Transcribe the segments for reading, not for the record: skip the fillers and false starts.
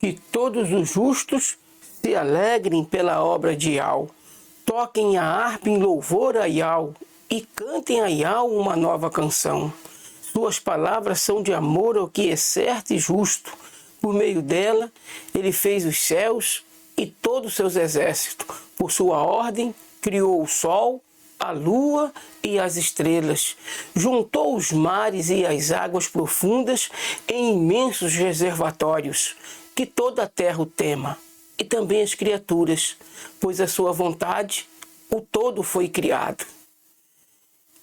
Que todos os justos se alegrem pela obra de Iau. Toquem a harpa em louvor a Iau e cantem a Iau uma nova canção. Suas palavras são de amor ao que é certo e justo. Por meio dela, ele fez os céus e todos os seus exércitos. Por sua ordem, criou o sol, a lua e as estrelas. Juntou os mares e as águas profundas em imensos reservatórios. Que toda a terra o tema, e também as criaturas, pois a sua vontade, o todo foi criado.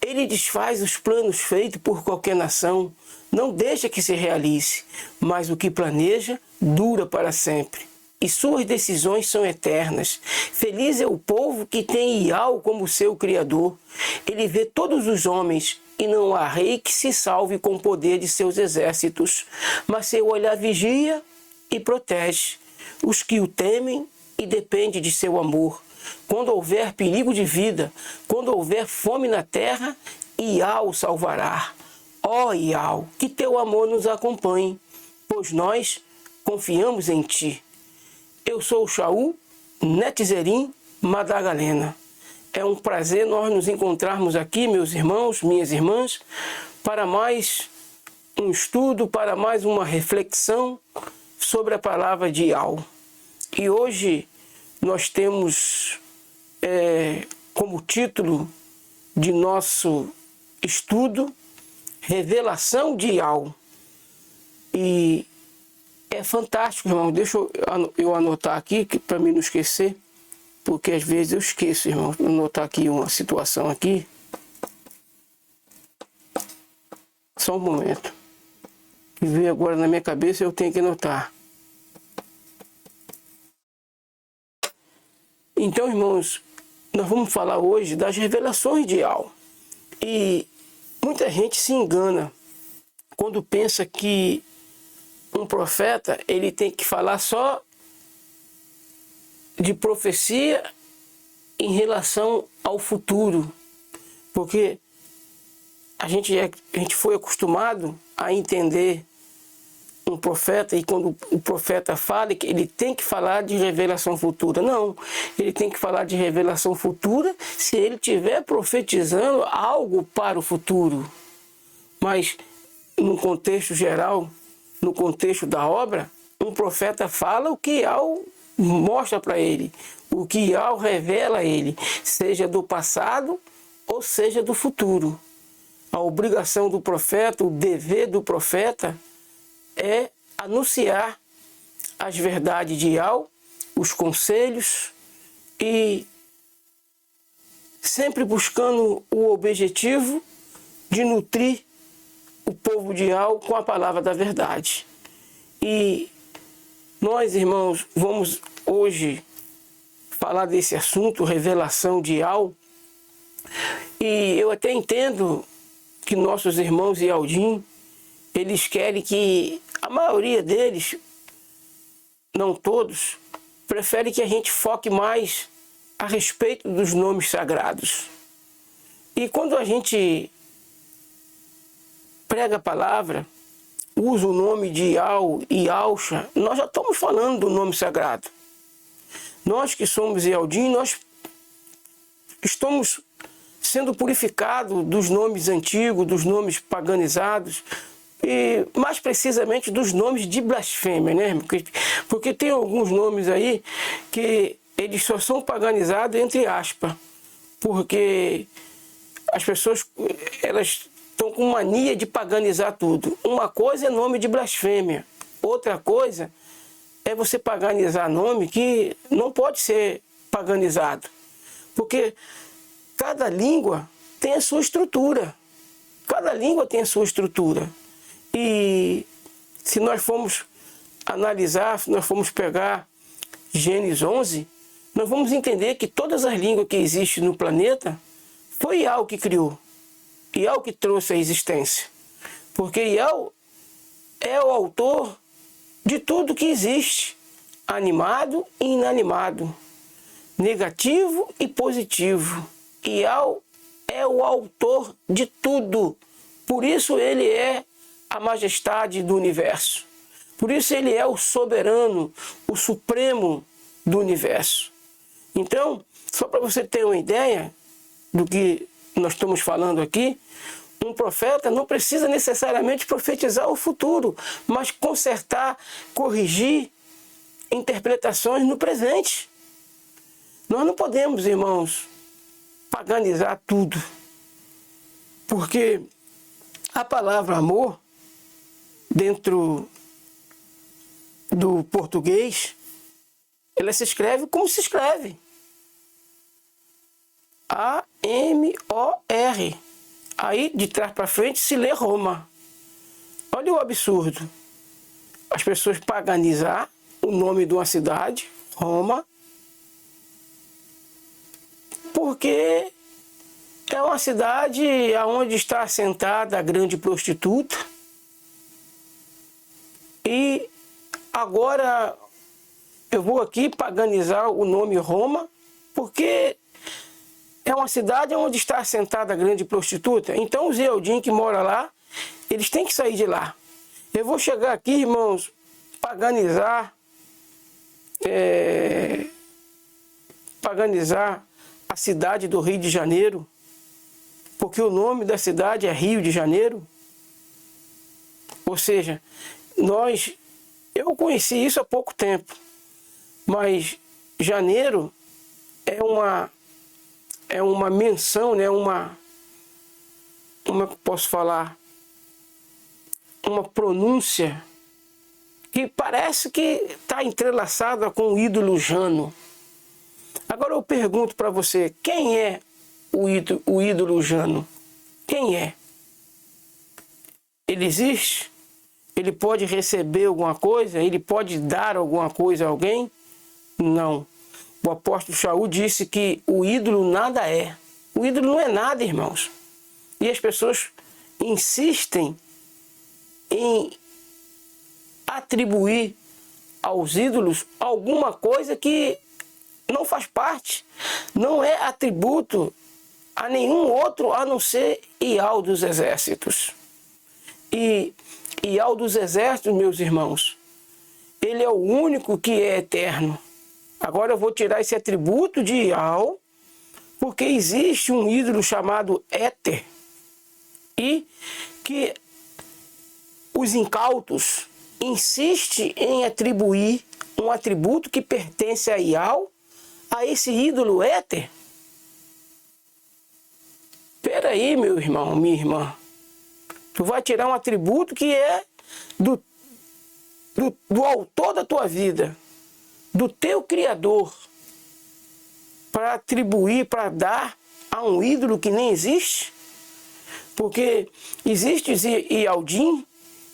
Ele desfaz os planos feitos por qualquer nação, não deixa que se realize, mas o que planeja dura para sempre, e suas decisões são eternas. Feliz é o povo que tem Iau como seu Criador. Ele vê todos os homens, e não há rei que se salve com o poder de seus exércitos, mas seu olhar vigia e protege os que o temem e dependem de seu amor. Quando houver perigo de vida, quando houver fome na terra, Iau o salvará. Ó Iau, que teu amor nos acompanhe, pois nós confiamos em ti. Eu sou o Shaul Netzerim Madagalena. É um prazer nós nos encontrarmos aqui, meus irmãos, minhas irmãs, para mais um estudo, para mais uma reflexão sobre a palavra de Iau. E hoje nós temos como título de nosso estudo Revelação de Iau. E é fantástico, irmão. Deixa eu anotar aqui para mim não esquecer, porque às vezes eu esqueço, irmão. Vou anotar aqui uma situação aqui. Só um momento. Que veio agora na minha cabeça, eu tenho que anotar. Então, irmãos, nós vamos falar hoje das revelações de Iau. E muita gente se engana quando pensa que um profeta ele tem que falar só de profecia em relação ao futuro. Porque a gente foi acostumado a entender um profeta, e quando o profeta fala, ele tem que falar de revelação futura. Não, ele tem que falar de revelação futura se ele estiver profetizando algo para o futuro. Mas, no contexto geral, no contexto da obra, um profeta fala o que Iau mostra para ele, o que Iau revela a ele, seja do passado ou seja do futuro. A obrigação do profeta, o dever do profeta, é anunciar as verdades de Iau, os conselhos, e sempre buscando o objetivo de nutrir o povo de Iau com a palavra da verdade. E nós, irmãos, vamos hoje falar desse assunto, revelação de Iau. E eu até entendo que nossos irmãos Iaudim, eles querem que a maioria deles, não todos, prefere que a gente foque mais a respeito dos nomes sagrados. E quando a gente prega a palavra, usa o nome de Iau e Iauxa, nós já estamos falando do nome sagrado. Nós que somos Iaudim, nós estamos sendo purificados dos nomes antigos, dos nomes paganizados, e mais precisamente dos nomes de blasfêmia, né? Porque tem alguns nomes aí que eles só são paganizados entre aspas, porque as pessoas elas estão com mania de paganizar tudo. Uma coisa é nome de blasfêmia, outra coisa é você paganizar nome que não pode ser paganizado, porque cada língua tem a sua estrutura. Cada língua tem a sua estrutura. E se nós formos analisar, se nós formos pegar Gênesis 11, nós vamos entender que todas as línguas que existem no planeta foi Iau que criou. Iau que trouxe a existência. Porque Iau é o autor de tudo que existe, animado e inanimado, negativo e positivo. Iau é o autor de tudo. Por isso ele é a majestade do universo. Por isso ele é o soberano, o supremo do universo. Então, só para você ter uma ideia do que nós estamos falando aqui, um profeta não precisa necessariamente profetizar o futuro, mas consertar, corrigir interpretações no presente. Nós não podemos, irmãos, paganizar tudo, porque a palavra amor, dentro do português, ela se escreve como se escreve. A-M-O-R. Aí, de trás para frente, se lê Roma. Olha o absurdo. As pessoas paganizar o nome de uma cidade, Roma, porque é uma cidade onde está assentada a grande prostituta. E agora eu vou aqui paganizar o nome Roma, porque é uma cidade onde está assentada a grande prostituta. Então os Eudim que moram lá, eles têm que sair de lá. Eu vou chegar aqui, irmãos, paganizar a cidade do Rio de Janeiro, porque o nome da cidade é Rio de Janeiro. Ou seja, eu conheci isso há pouco tempo, mas janeiro é uma menção, né? Como é que eu posso falar? Uma pronúncia que parece que está entrelaçada com o ídolo Jano. Agora eu pergunto para você, quem é o ídolo Jano? Quem é? Ele existe? Ele pode receber alguma coisa? Ele pode dar alguma coisa a alguém? Não. O apóstolo Shaul disse que o ídolo nada é. O ídolo não é nada, irmãos. E as pessoas insistem em atribuir aos ídolos alguma coisa que não faz parte, não é atributo a nenhum outro a não ser Ial dos exércitos. E Ial dos exércitos, meus irmãos, ele é o único que é eterno. Agora eu vou tirar esse atributo de Ial, porque existe um ídolo chamado Éter, e que os incautos insistem em atribuir um atributo que pertence a Ial a esse ídolo Éter. Espera aí, meu irmão, minha irmã. Tu vai tirar um atributo que é do autor da tua vida, do teu Criador, para atribuir, para dar a um ídolo que nem existe? Porque existe Ialdim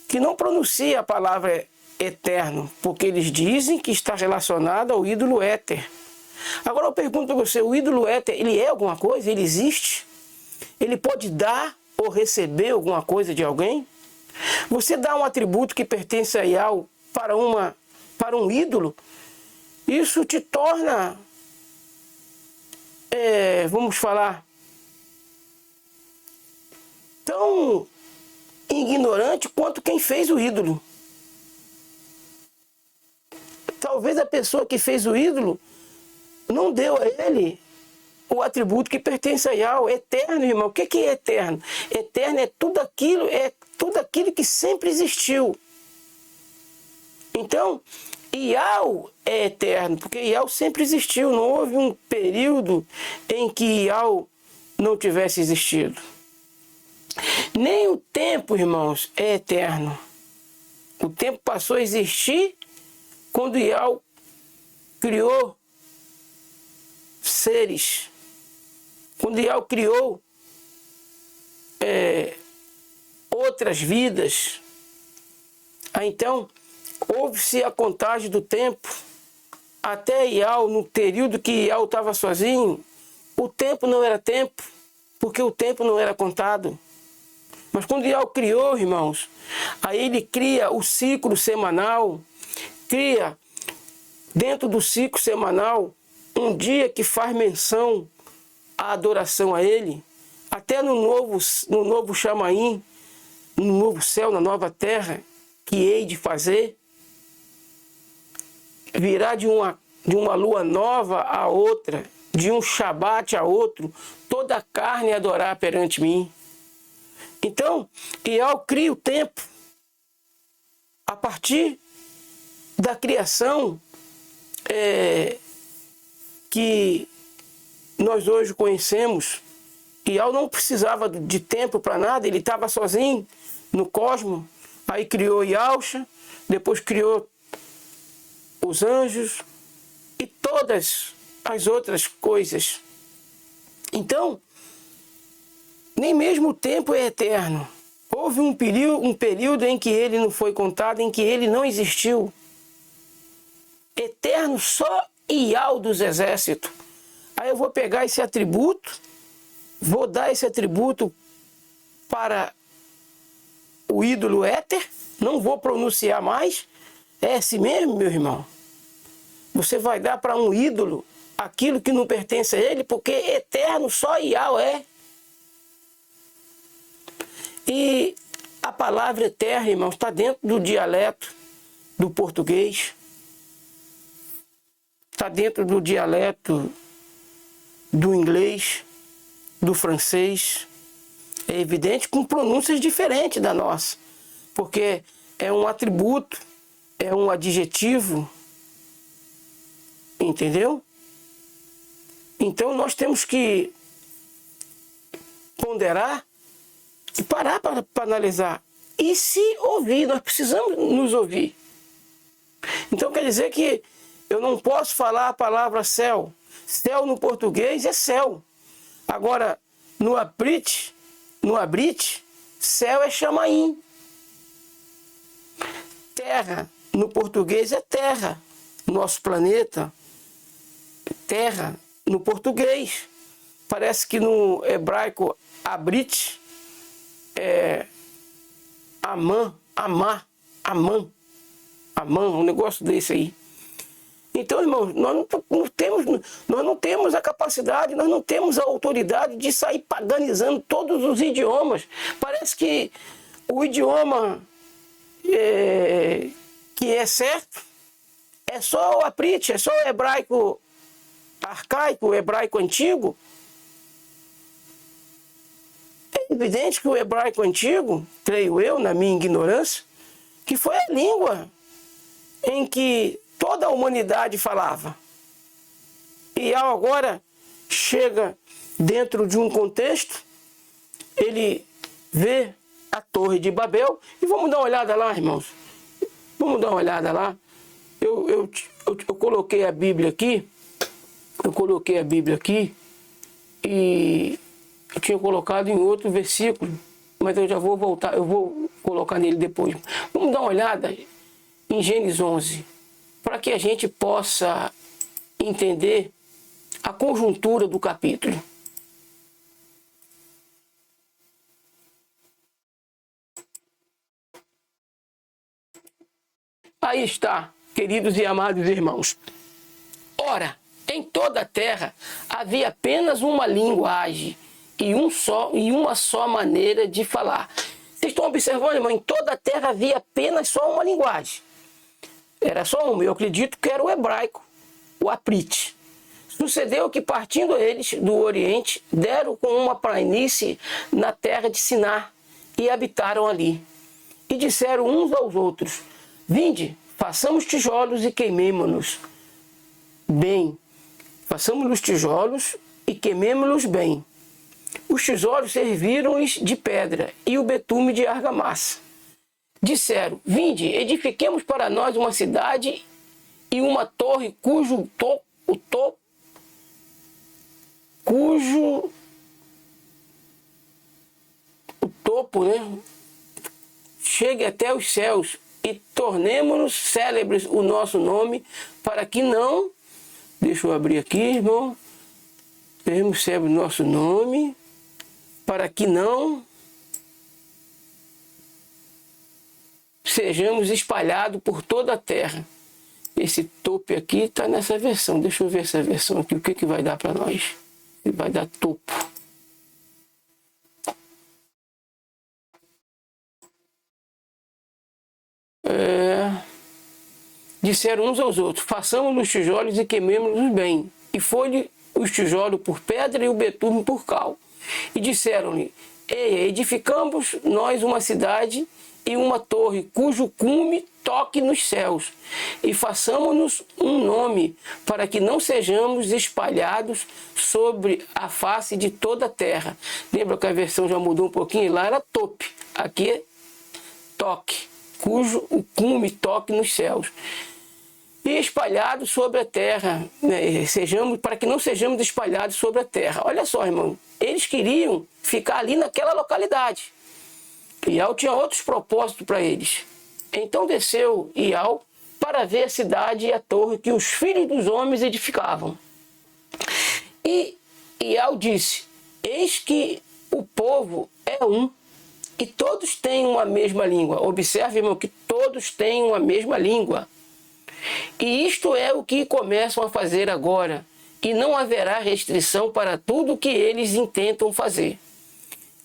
que não pronuncia a palavra eterno, porque eles dizem que está relacionado ao ídolo Éter. Agora eu pergunto para você, o ídolo Éter, ele é alguma coisa? Ele existe? Ele pode dar ou receber alguma coisa de alguém? Você dá um atributo que pertence a Ial para um ídolo, isso te torna, vamos falar, tão ignorante quanto quem fez o ídolo. Talvez a pessoa que fez o ídolo não deu a ele o atributo que pertence a Ial. Eterno, irmão. O que é eterno? Eterno é tudo aquilo que sempre existiu. Então, Ial é eterno, porque Ial sempre existiu. Não houve um período em que Ial não tivesse existido. Nem o tempo, irmãos, é eterno. O tempo passou a existir quando Ial criou seres. Quando Ial criou outras vidas. Então, houve-se a contagem do tempo. Até Ial, no período que Ial estava sozinho, o tempo não era tempo, porque o tempo não era contado. Mas quando Ial criou, irmãos, aí ele cria o ciclo semanal, cria dentro do ciclo semanal um dia que faz menção à adoração a ele, até no novo Chamaim, no novo céu, na nova terra, que hei de fazer. virá de uma lua nova a outra, de um Shabat a outro, toda a carne adorar perante mim. Então, Yahweh cria o tempo. A partir da criação que nós hoje conhecemos, Yahweh não precisava de tempo para nada, ele estava sozinho no cosmos. Aí criou Yahusha, depois criou os anjos e todas as outras coisas. Então, nem mesmo o tempo é eterno. Houve um período em que ele não foi contado, em que ele não existiu. Eterno só Yahweh dos exércitos. Aí eu vou pegar esse atributo, vou dar esse atributo para o ídolo éter, não vou pronunciar mais. É assim mesmo, meu irmão? Você vai dar para um ídolo aquilo que não pertence a ele, porque eterno só Yahweh é. E a palavra eterna, irmãos, está dentro do dialeto do português, está dentro do dialeto do inglês, do francês. É evidente, com pronúncias diferentes da nossa, porque é um atributo, é um adjetivo, entendeu? Então nós temos que ponderar e parar para analisar. E se ouvir, nós precisamos nos ouvir. Então quer dizer que eu não posso falar a palavra céu. Céu no português é céu. Agora, no Abrit, céu é chamaim. Terra, no português é terra. Nosso planeta, terra, no português. Parece que no hebraico, Abrit, é Amã, um negócio desse aí. Então, irmãos, nós não temos a capacidade, nós não temos a autoridade de sair paganizando todos os idiomas. Parece que o idioma que é certo é só o Abrit, é só o hebraico arcaico, o hebraico antigo. É evidente que o hebraico antigo, creio eu, na minha ignorância, que foi a língua em que toda a humanidade falava. E agora chega dentro de um contexto, ele vê a Torre de Babel, e vamos dar uma olhada lá, irmãos. Vamos dar uma olhada lá. Eu coloquei a Bíblia aqui, e eu tinha colocado em outro versículo, mas eu já vou voltar, eu vou colocar nele depois. Vamos dar uma olhada em Gênesis 11, para que a gente possa entender a conjuntura do capítulo. Aí está, queridos e amados irmãos. Ora, em toda a terra havia apenas uma linguagem e uma só maneira de falar. Vocês estão observando, irmão? Em toda a terra havia apenas só uma linguagem. Era só uma. Eu acredito que era o hebraico, o Abrit. Sucedeu que, partindo eles do Oriente, deram com uma planície na terra de Siná e habitaram ali. E disseram uns aos outros: vinde, façamos tijolos e queimemo-nos bem. Façamos-nos tijolos e queimemo-los bem. Os tijolos serviram-lhes de pedra e o betume de argamassa. Disseram: vinde, edifiquemos para nós uma cidade e uma torre cujo topo, chegue até os céus, e tornemo-nos célebres o nosso nome, para que não, deixa eu abrir aqui, irmão, tornemos célebres o nosso nome, para que não sejamos espalhados por toda a terra. Esse topo aqui está nessa versão. Deixa eu ver essa versão aqui, o que vai dar para nós. Vai dar topo. disseram uns aos outros: façamos os tijolos e queimemos-los bem. E foi-lhe os tijolos por pedra e o betume por cal. E disseram-lhe: eia, edificamos nós uma cidade e uma torre, cujo cume toque nos céus, e façamos-nos um nome, para que não sejamos espalhados sobre a face de toda a terra. Lembra que a versão já mudou um pouquinho? Lá era tope, aqui é toque, cujo o cume toque nos céus. E espalhados sobre a terra, né? Para que não sejamos espalhados sobre a terra. Olha só, irmão, eles queriam ficar ali naquela localidade. Ial tinha outros propósitos para eles. Então desceu Ial para ver a cidade e a torre que os filhos dos homens edificavam. E Ial disse: eis que o povo é um, e todos têm uma mesma língua. Observe, irmão, que todos têm uma mesma língua. E isto é o que começam a fazer agora, e não haverá restrição para tudo o que eles intentam fazer.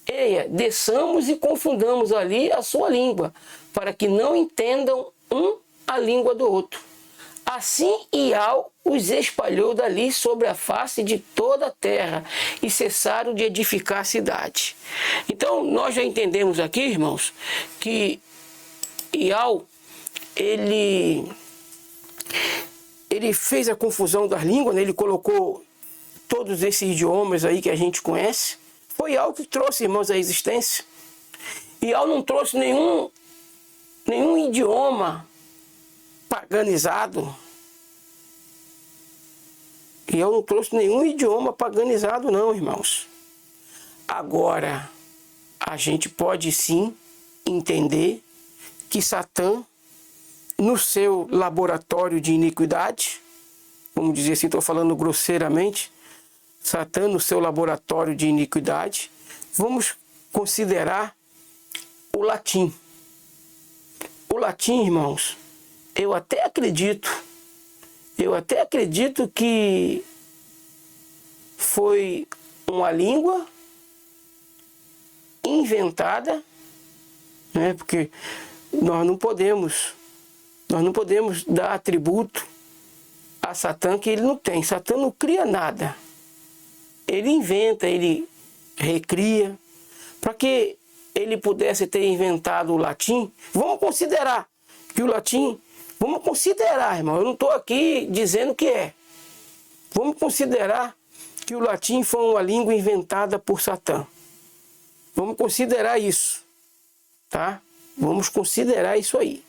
Eia, desçamos e confundamos ali a sua língua, para que não entendam um a língua do outro. Assim Ial os espalhou dali sobre a face de toda a terra, e cessaram de edificar a cidade. Então, nós já entendemos aqui, irmãos, que Ial, ele fez a confusão das línguas, né? Ele colocou todos esses idiomas aí que a gente conhece. Foi Ial que trouxe, irmãos, a existência. Ial não trouxe nenhum idioma paganizado. Ial não trouxe nenhum idioma paganizado, não, irmãos. Agora, a gente pode sim entender que Satã, no seu laboratório de iniquidade, vamos dizer assim, estou falando grosseiramente, Satã no seu laboratório de iniquidade, vamos considerar o latim. O latim, irmãos, eu até acredito que foi uma língua inventada, né? Porque nós não podemos dar atributo a Satã que ele não tem. Satã não cria nada. Ele inventa, ele recria. Para que ele pudesse ter inventado o latim, vamos considerar que o latim, vamos considerar, irmão, eu não estou aqui dizendo que é. Vamos considerar que o latim foi uma língua inventada por Satã. Vamos considerar isso, tá? Vamos considerar isso aí.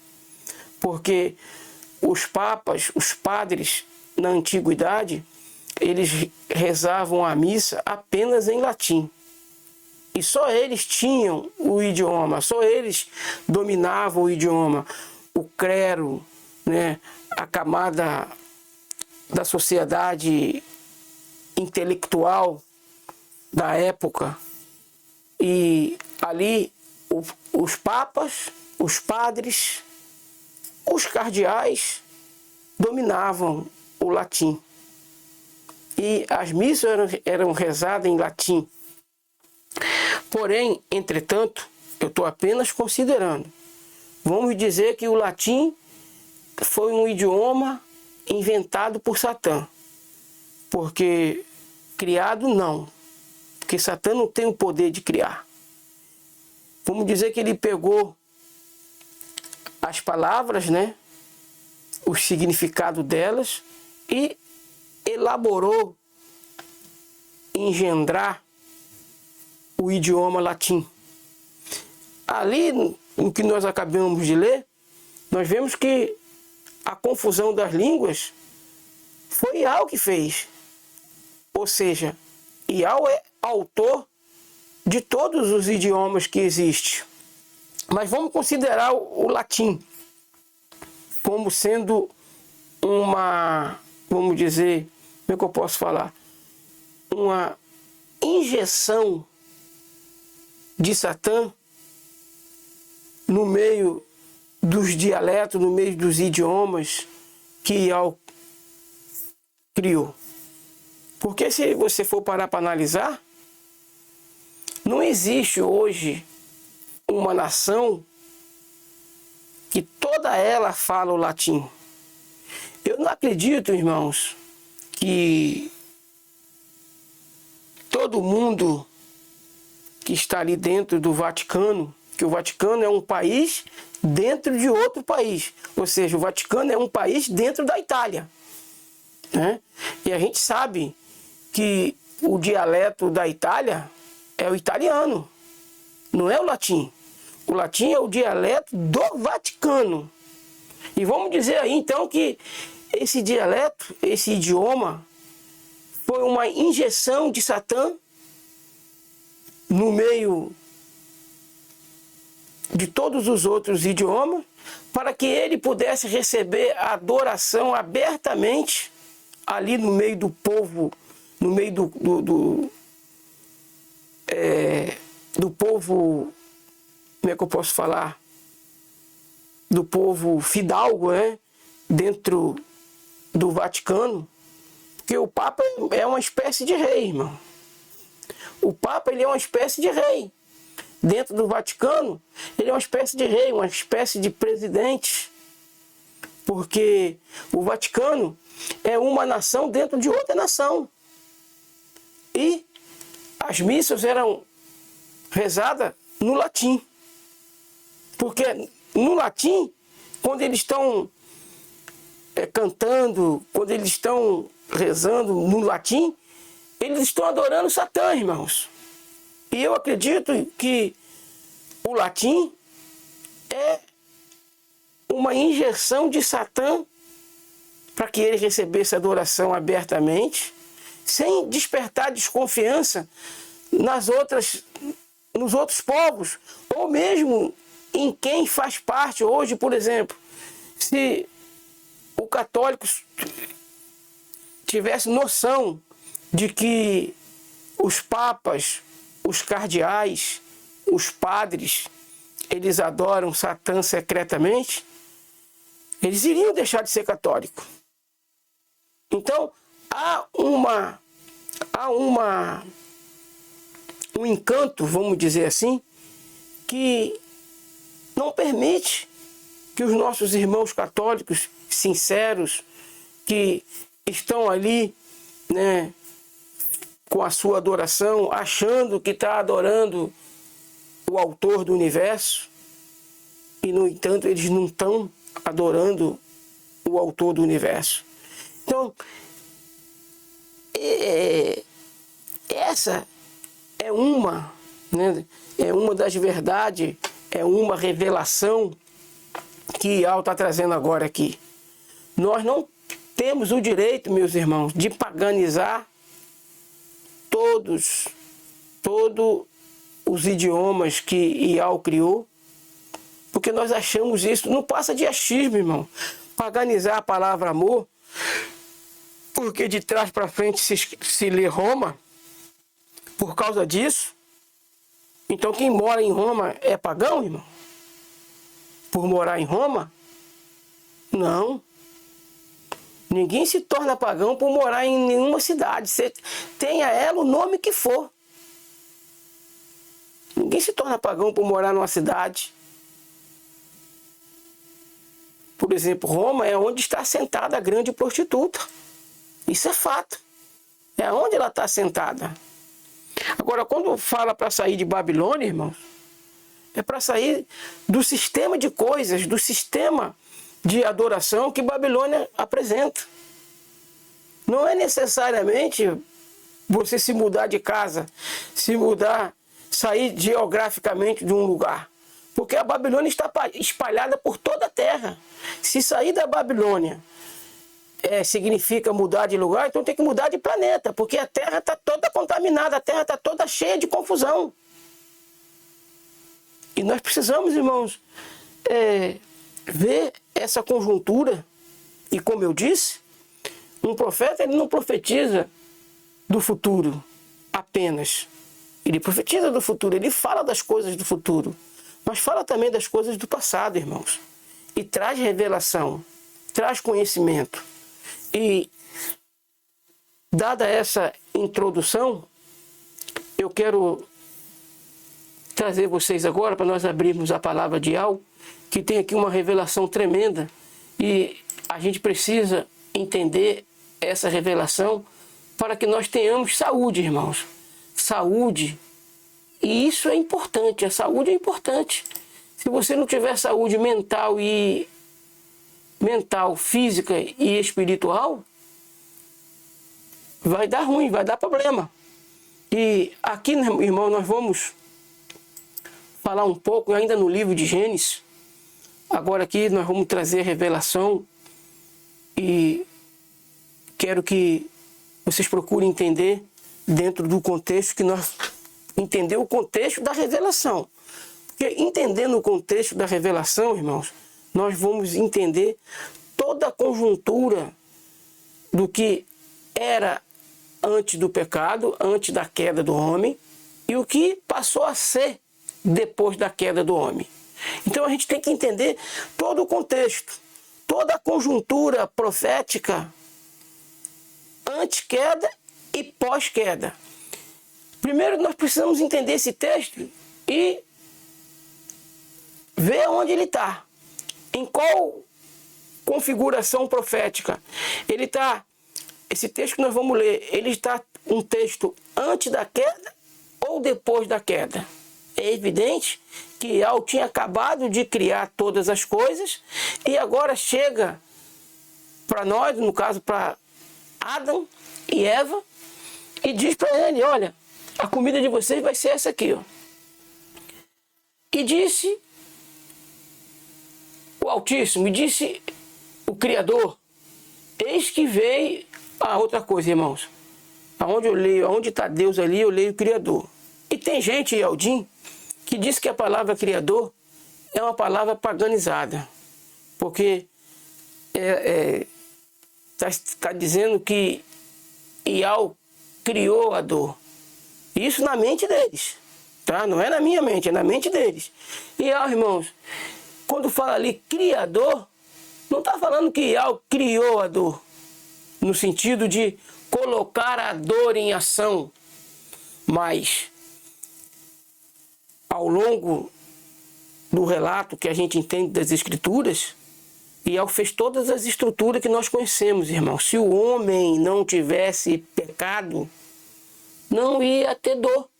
Porque os papas, os padres na antiguidade, eles rezavam a missa apenas em latim. E só eles tinham o idioma, só eles dominavam o idioma. O clero, né, a camada da sociedade intelectual da época. E ali os papas, os padres, os cardeais dominavam o latim. E as missas eram rezadas em latim. Porém, entretanto, eu estou apenas considerando. Vamos dizer que o latim foi um idioma inventado por Satã. Porque criado não. Porque Satã não tem o poder de criar. Vamos dizer que ele pegou as palavras, né? O significado delas e elaborou, engendrar o idioma latim. Ali, no que nós acabamos de ler, nós vemos que a confusão das línguas foi Ial que fez. Ou seja, Ial é autor de todos os idiomas que existem. Mas vamos considerar o latim como sendo uma, vamos dizer, como é que eu posso falar? Uma injeção de Satã no meio dos dialetos, no meio dos idiomas que Ial criou. Porque se você for parar para analisar, não existe hoje uma nação que toda ela fala o latim. Eu não acredito, irmãos, que todo mundo que está ali dentro do Vaticano, que o Vaticano é um país dentro de outro país, ou seja, o Vaticano é um país dentro da Itália, né? E a gente sabe que o dialeto da Itália é o italiano, não é o latim. O latim é o dialeto do Vaticano. E vamos dizer aí então que esse dialeto, esse idioma, foi uma injeção de Satã no meio de todos os outros idiomas, para que ele pudesse receber a adoração abertamente ali no meio do povo, no meio do povo, como é que eu posso falar? Do povo fidalgo, né? Dentro do Vaticano, porque o Papa é uma espécie de rei, irmão. O Papa, ele é uma espécie de rei. Dentro do Vaticano, ele é uma espécie de rei, uma espécie de presidente. Porque o Vaticano é uma nação dentro de outra nação. E as missas eram rezadas no latim. Porque no latim, quando eles estão cantando, quando eles estão rezando no latim, eles estão adorando Satã, irmãos. E eu acredito que o latim é uma injeção de Satã para que ele recebesse adoração abertamente, sem despertar desconfiança nos outros povos, ou mesmo em quem faz parte hoje. Por exemplo, se o católico tivesse noção de que os papas, os cardeais, os padres, eles adoram Satã secretamente, eles iriam deixar de ser católico. Então, há um encanto, vamos dizer assim, que não permite que os nossos irmãos católicos sinceros, que estão ali, né, com a sua adoração, achando que está adorando o autor do universo, e no entanto eles não estão adorando o autor do universo. Então, essa é uma, né, é uma das verdades, é uma revelação que Ial está trazendo agora aqui. Nós não temos o direito, meus irmãos, de paganizar todos os idiomas que Ial criou, porque nós achamos isso, não passa de achismo, irmão. Paganizar a palavra amor, porque de trás para frente se lê Roma, por causa disso. Então quem mora em Roma é pagão, irmão? Por morar em Roma? Não. Ninguém se torna pagão por morar em nenhuma cidade. Tenha ela o nome que for. Ninguém se torna pagão por morar numa cidade. Por exemplo, Roma é onde está assentada a grande prostituta. Isso é fato. É onde ela está assentada. Agora, quando fala para sair de Babilônia, irmãos, é para sair do sistema de coisas, do sistema de adoração que Babilônia apresenta. Não é necessariamente você se mudar de casa, sair geograficamente de um lugar. Porque a Babilônia está espalhada por toda a terra. Se sair da Babilônia significa mudar de lugar, então tem que mudar de planeta, porque a terra está toda contaminada, a terra está toda cheia de confusão. E nós precisamos, irmãos, ver essa conjuntura. E como eu disse, um profeta, ele não profetiza do futuro apenas. Ele profetiza do futuro, ele fala das coisas do futuro, mas fala também das coisas do passado, irmãos. E traz revelação, traz conhecimento. E, dada essa introdução, eu quero trazer vocês agora, para nós abrirmos a palavra de Ial, que tem aqui uma revelação tremenda, e a gente precisa entender essa revelação para que nós tenhamos saúde, irmãos. Saúde. E isso é importante, a saúde é importante. Se você não tiver saúde mental, física e espiritual, vai dar ruim, vai dar problema. E aqui, irmão, nós vamos falar um pouco ainda no livro de Gênesis. Agora aqui nós vamos trazer a revelação e quero que vocês procurem entender dentro do contexto que nós entender o contexto da revelação. Porque entendendo o contexto da revelação, irmãos, nós vamos entender toda a conjuntura do que era antes do pecado, antes da queda do homem, e o que passou a ser depois da queda do homem. Então a gente tem que entender todo o contexto, toda a conjuntura profética antes-queda e pós-queda. Primeiro nós precisamos entender esse texto e ver onde ele está, em qual configuração profética ele está. Esse texto que nós vamos ler, ele está um texto antes da queda ou depois da queda? É evidente que Yahweh tinha acabado de criar todas as coisas e agora chega para nós, no caso para Adão e Eva, e diz para ele: olha, a comida de vocês vai ser essa aqui, ó. E disse o Altíssimo, e disse o Criador: eis que veio. Outra coisa, irmãos, aonde eu leio, aonde está Deus ali, eu leio o Criador. E tem gente, Aldim, que diz que a palavra Criador é uma palavra paganizada, porque está dizendo que Yahweh criou a dor. Isso na mente deles, tá? Não é na minha mente, é na mente deles. E, irmãos, quando fala ali Criador, não está falando que Yahweh criou a dor, no sentido de colocar a dor em ação, mas ao longo do relato que a gente entende das Escrituras, Yahweh fez todas as estruturas que nós conhecemos, irmão. Se o homem não tivesse pecado, não ia ter dor.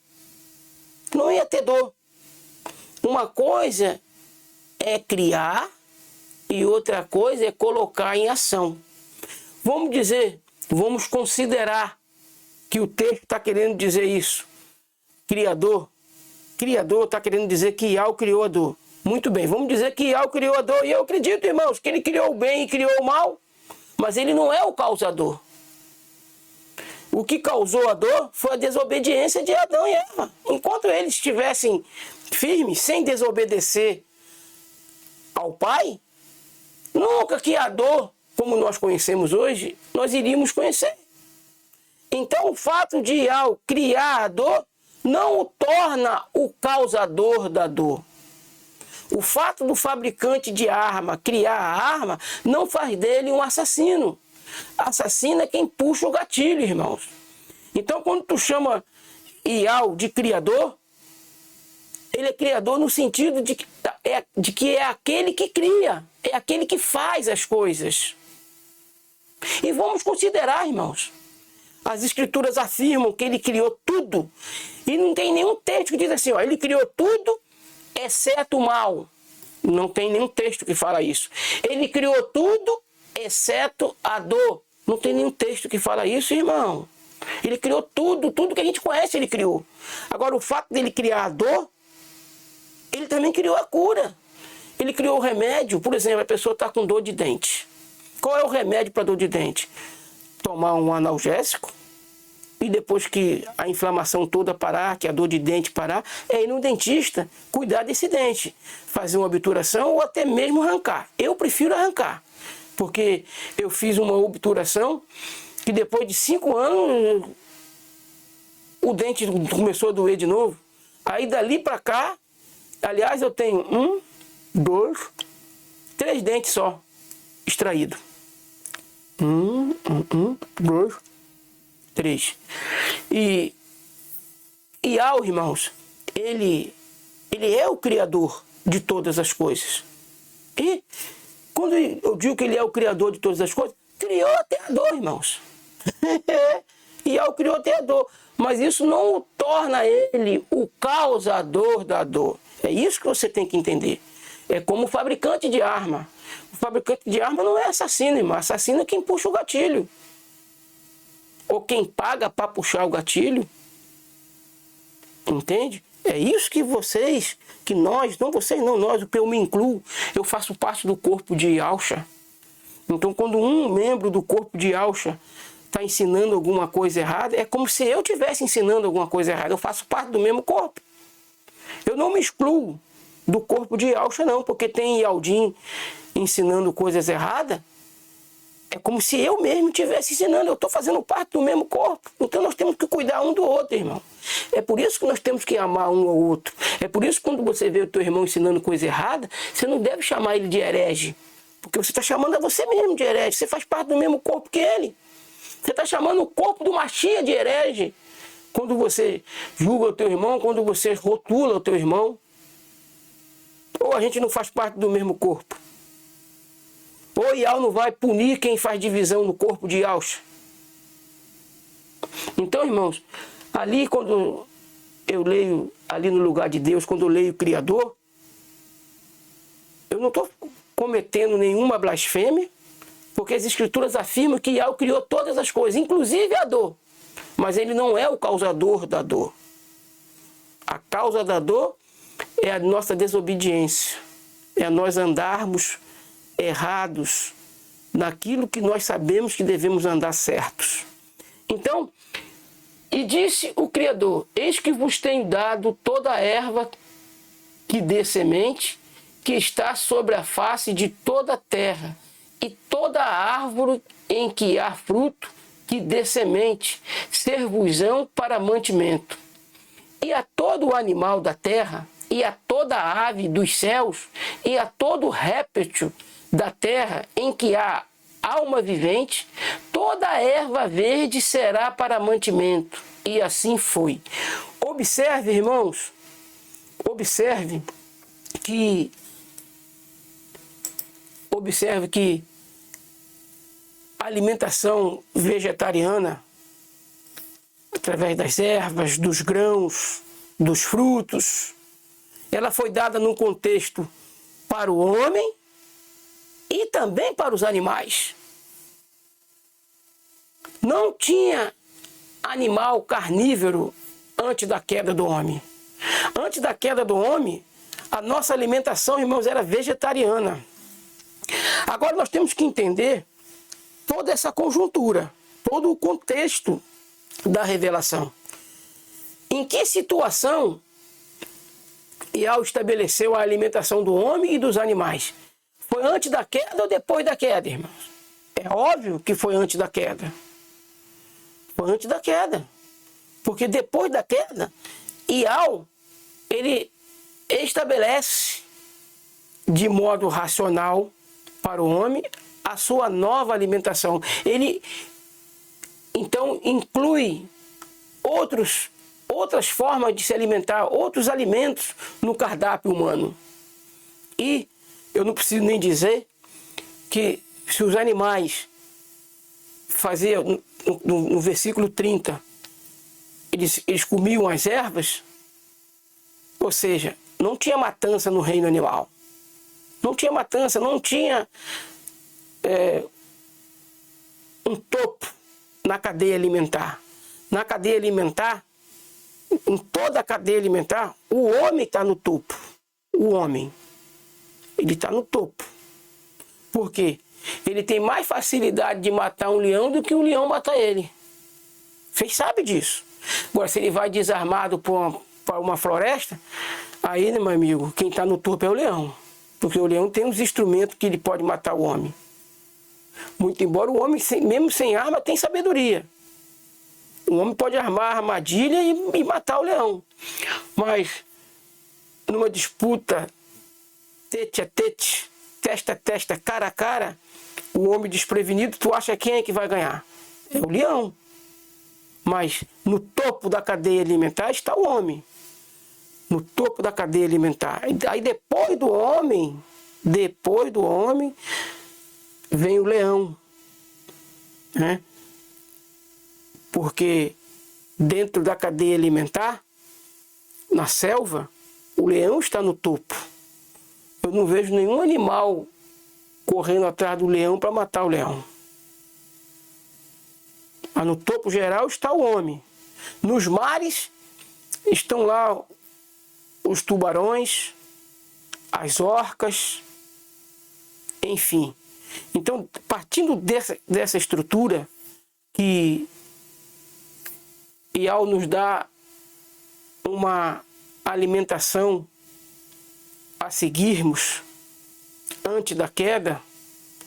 Não ia ter dor. Uma coisa é criar e outra coisa é colocar em ação. Vamos considerar que o texto está querendo dizer isso. Criador está querendo dizer que Yahweh criou a dor. Muito bem, vamos dizer que Yahweh criou a dor. E eu acredito, irmãos, que ele criou o bem e criou o mal, mas ele não é o causador. O que causou a dor foi a desobediência de Adão e Eva. Enquanto eles estivessem firmes, sem desobedecer ao Pai, nunca que a dor, como nós conhecemos hoje, nós iríamos conhecer. Então o fato de Yahweh criar a dor não o torna o causador da dor. O fato do fabricante de arma criar a arma não faz dele um assassino. Assassino é quem puxa o gatilho, irmãos. Então quando tu chama Yahweh de criador, ele é criador no sentido de que é aquele que cria, é aquele que faz as coisas. E vamos considerar, irmãos, as Escrituras afirmam que ele criou tudo. E não tem nenhum texto que diz assim, ó, ele criou tudo exceto o mal. Não tem nenhum texto que fala isso. Ele criou tudo exceto a dor. Não tem nenhum texto que fala isso, irmão. Ele criou tudo que a gente conhece ele criou. Agora, o fato dele criar a dor, ele também criou a cura. Ele criou o remédio. Por exemplo, a pessoa está com dor de dente. Qual é o remédio para dor de dente? Tomar um analgésico e depois que a inflamação toda parar, que a dor de dente parar, é ir no dentista, cuidar desse dente, fazer uma obturação ou até mesmo arrancar. Eu prefiro arrancar, porque eu fiz uma obturação que depois de 5 anos o dente começou a doer de novo. Aí dali para cá, aliás, eu tenho 1, 2, 3 dentes só extraídos. 1, 2, 3. E Yahweh, irmãos, ele é o criador de todas as coisas. E quando eu digo que ele é o criador de todas as coisas, criou até a dor, irmãos. Iau criou até a dor. Mas isso não o torna ele o causador da dor. É isso que você tem que entender. É como o fabricante de arma. O fabricante de arma não é assassino, irmão. Assassino é quem puxa o gatilho. Ou quem paga para puxar o gatilho. Entende? É isso que vocês, que nós, não vocês, não nós, o que eu me incluo, eu faço parte do corpo de Yahshua. Então, quando um membro do corpo de Yahshua está ensinando alguma coisa errada, é como se eu estivesse ensinando alguma coisa errada. Eu faço parte do mesmo corpo. Eu não me excluo do corpo de Yahshua, não, porque tem Yaldim ensinando coisas erradas. É como se eu mesmo estivesse ensinando. Eu estou fazendo parte do mesmo corpo. Então nós temos que cuidar um do outro, irmão. É por isso que nós temos que amar um ao outro. É por isso que quando você vê o teu irmão ensinando coisa errada, você não deve chamar ele de herege. Porque você está chamando a você mesmo de herege. Você faz parte do mesmo corpo que ele. Você está chamando o corpo do Machia de herege. Quando você julga o teu irmão, quando você rotula o teu irmão. Ou a gente não faz parte do mesmo corpo. Ou Yahweh não vai punir quem faz divisão no corpo de Yahshua. Então, irmãos, ali quando eu leio, ali no lugar de Deus, quando eu leio o Criador, eu não estou cometendo nenhuma blasfêmia, porque as Escrituras afirmam que Yahweh criou todas as coisas, inclusive a dor. Mas ele não é o causador da dor. A causa da dor é a nossa desobediência. É nós andarmos errados naquilo que nós sabemos que devemos andar certos. Então, e disse o Criador: eis que vos tenho dado toda a erva que dê semente, que está sobre a face de toda a terra, e toda a árvore em que há fruto, que dê semente, ser-vos-ão para mantimento. E a todo o animal da terra, e a toda a ave dos céus, e a todo réptil da terra em que há alma vivente, toda a erva verde será para mantimento. E assim foi. Observe, irmãos, observe que a alimentação vegetariana, através das ervas, dos grãos, dos frutos, ela foi dada num contexto para o homem e também para os animais. Não tinha animal carnívoro antes da queda do homem. Antes da queda do homem, a nossa alimentação, irmãos, era vegetariana. Agora nós temos que entender toda essa conjuntura, todo o contexto da revelação. Em que situação Yahweh estabeleceu a alimentação do homem e dos animais? Foi antes da queda ou depois da queda, irmãos? É óbvio que foi antes da queda. Foi antes da queda. Porque depois da queda, Yahweh, ele estabelece de modo racional para o homem a sua nova alimentação. Ele, então, inclui outras formas de se alimentar, outros alimentos no cardápio humano. E eu não preciso nem dizer que se os animais faziam, no versículo 30, eles comiam as ervas, ou seja, não tinha matança no reino animal. Não tinha matança, não tinha um topo na cadeia alimentar. Na cadeia alimentar, em toda a cadeia alimentar, o homem está no topo. O homem, ele está no topo. Por quê? Ele tem mais facilidade de matar um leão do que um leão matar ele. Vocês sabem disso. Agora, se ele vai desarmado para uma floresta, aí, meu amigo, quem está no topo é o leão. Porque o leão tem os instrumentos que ele pode matar o homem. Muito embora o homem, mesmo sem arma, tem sabedoria. O homem pode armar a armadilha e matar o leão. Mas, numa disputa tete a tete, testa a testa, cara a cara, o homem desprevenido, tu acha quem é que vai ganhar? É o leão. Mas no topo da cadeia alimentar está o homem. No topo da cadeia alimentar. Aí depois do homem, vem o leão. né? Porque dentro da cadeia alimentar, na selva, o leão está no topo. Eu não vejo nenhum animal correndo atrás do leão para matar o leão. Mas no topo geral está o homem. Nos mares estão lá os tubarões, as orcas, enfim. Então, partindo dessa estrutura que Iau nos dá uma alimentação a seguirmos antes da queda,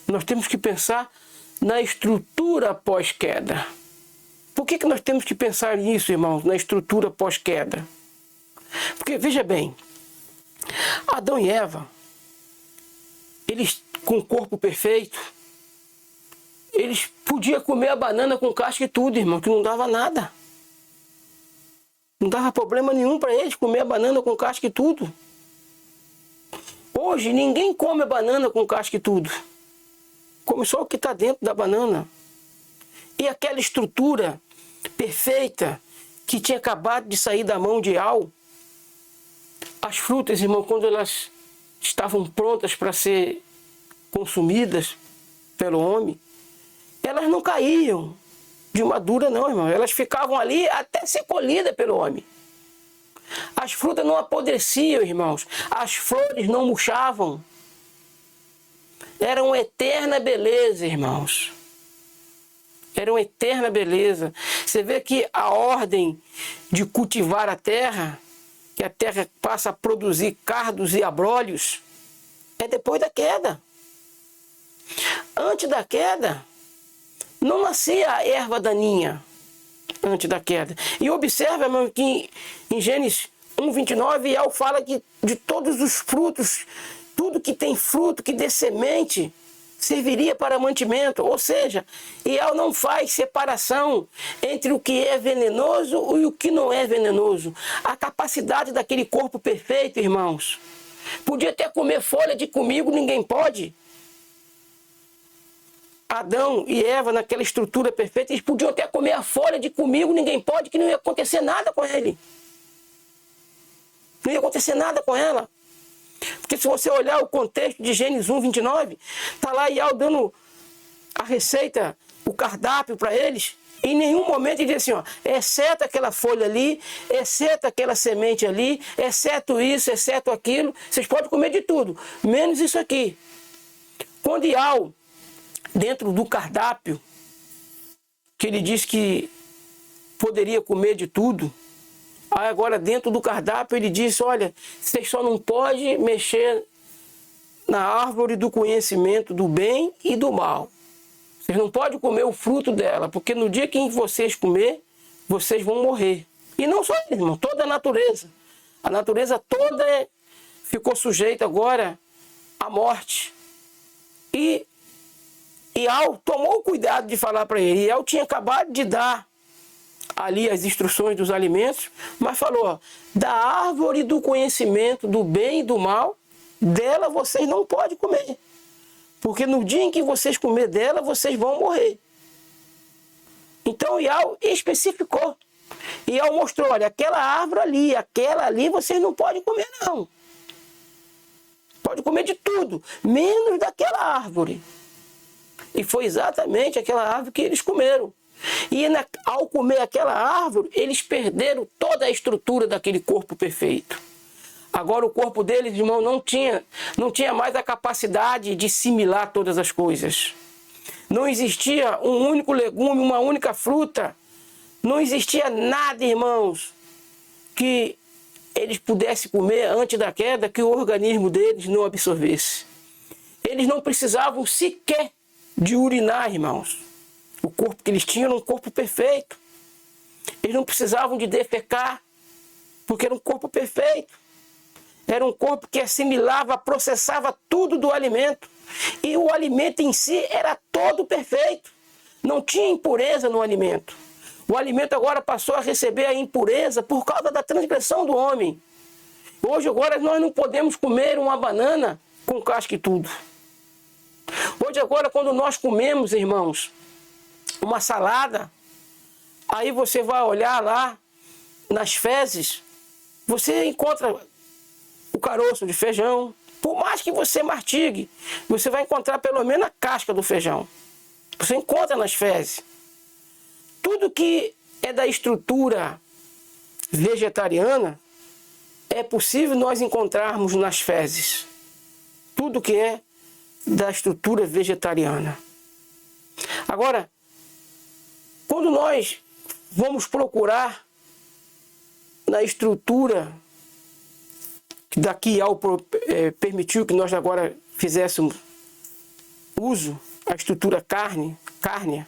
nós temos que pensar na estrutura pós-queda. Por que nós temos que pensar nisso, irmãos, na estrutura pós-queda? Porque, veja bem, Adão e Eva, eles com o corpo perfeito, eles podiam comer a banana com casca e tudo, irmão, que não dava nada. Não dava problema nenhum para eles comer a banana com casca e tudo. Hoje ninguém come a banana com casca e tudo. Come só o que está dentro da banana. E aquela estrutura perfeita que tinha acabado de sair da mão de Iau, as frutas, irmão, quando elas estavam prontas para ser consumidas pelo homem, elas não caíam de madura não, irmão. Elas ficavam ali até ser colhidas pelo homem. As frutas não apodreciam, irmãos. As flores não murchavam. Era uma eterna beleza, irmãos. Era uma eterna beleza. Você vê que a ordem de cultivar a terra, que a terra passa a produzir cardos e abrolhos, é depois da queda. Antes da queda, não nascia a erva daninha antes da queda. E observa, irmão, que em Gênesis 1:29, Iau fala que de todos os frutos, tudo que tem fruto, que dê semente, serviria para mantimento. Ou seja, Iau não faz separação entre o que é venenoso e o que não é venenoso. A capacidade daquele corpo perfeito, irmãos. Podia até comer folha de comigo, ninguém pode. Adão e Eva, naquela estrutura perfeita, eles podiam até comer a folha de comigo, ninguém pode, que não ia acontecer nada com ele. Não ia acontecer nada com ela. Porque se você olhar o contexto de Gênesis 1:29, está lá Iau dando a receita, o cardápio para eles, e em nenhum momento ele diz assim, ó, exceto aquela folha ali, exceto aquela semente ali, exceto isso, exceto aquilo, vocês podem comer de tudo, menos isso aqui. Quando Iau, dentro do cardápio, que ele diz que poderia comer de tudo, aí agora dentro do cardápio ele diz, olha, vocês só não podem mexer na árvore do conhecimento do bem e do mal. Vocês não podem comer o fruto dela, porque no dia que vocês comer, vocês vão morrer. E não só eles, irmão, toda a natureza. A natureza toda ficou sujeita agora à morte. E Iau tomou o cuidado de falar para ele. Iau tinha acabado de dar ali as instruções dos alimentos, mas falou, ó, da árvore do conhecimento do bem e do mal, dela vocês não podem comer. Porque no dia em que vocês comer dela, vocês vão morrer. Então Iau especificou. Iau mostrou, olha, aquela árvore ali vocês não podem comer não. Pode comer de tudo, menos daquela árvore. E foi exatamente aquela árvore que eles comeram. E ao comer aquela árvore, eles perderam toda a estrutura daquele corpo perfeito. Agora o corpo deles, irmão, não tinha mais a capacidade de assimilar todas as coisas. Não existia um único legume, uma única fruta. Não existia nada, irmãos, que eles pudessem comer antes da queda que o organismo deles não absorvesse. Eles não precisavam sequer de urinar, irmãos. O corpo que eles tinham era um corpo perfeito. Eles não precisavam de defecar, porque era um corpo perfeito. Era um corpo que assimilava, processava tudo do alimento. E o alimento em si era todo perfeito. Não tinha impureza no alimento. O alimento agora passou a receber a impureza por causa da transgressão do homem. Hoje agora nós não podemos comer uma banana com casca e tudo. Hoje agora quando nós comemos, irmãos, uma salada, aí você vai olhar lá nas fezes, você encontra o caroço de feijão. Por mais que você mastigue, você vai encontrar pelo menos a casca do feijão. Você encontra nas fezes. Tudo que é da estrutura vegetariana é possível nós encontrarmos nas fezes. Tudo que é da estrutura vegetariana. Agora, quando nós vamos procurar na estrutura que daqui ao permitiu que nós agora fizéssemos uso, a estrutura cárnea,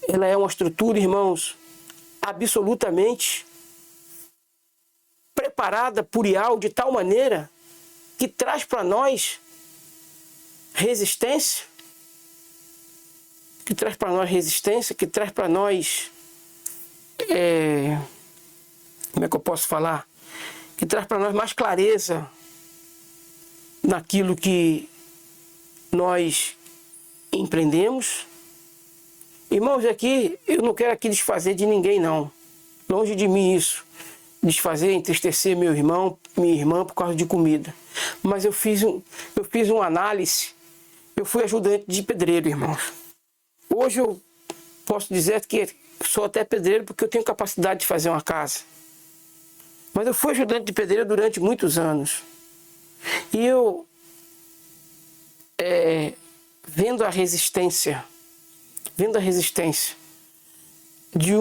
ela é uma estrutura, irmãos, absolutamente preparada por Ial de tal maneira que traz para nós resistência, que traz para nós como é que eu posso falar? Que traz para nós mais clareza naquilo que nós empreendemos. Irmãos, aqui, eu não quero aqui desfazer de ninguém, não. Longe de mim isso. Desfazer, entristecer meu irmão, minha irmã por causa de comida. Mas eu fiz uma análise. Eu fui ajudante de pedreiro, irmãos. Hoje eu posso dizer que sou até pedreiro porque eu tenho capacidade de fazer uma casa. Mas eu fui ajudante de pedreiro durante muitos anos. E eu, vendo a resistência de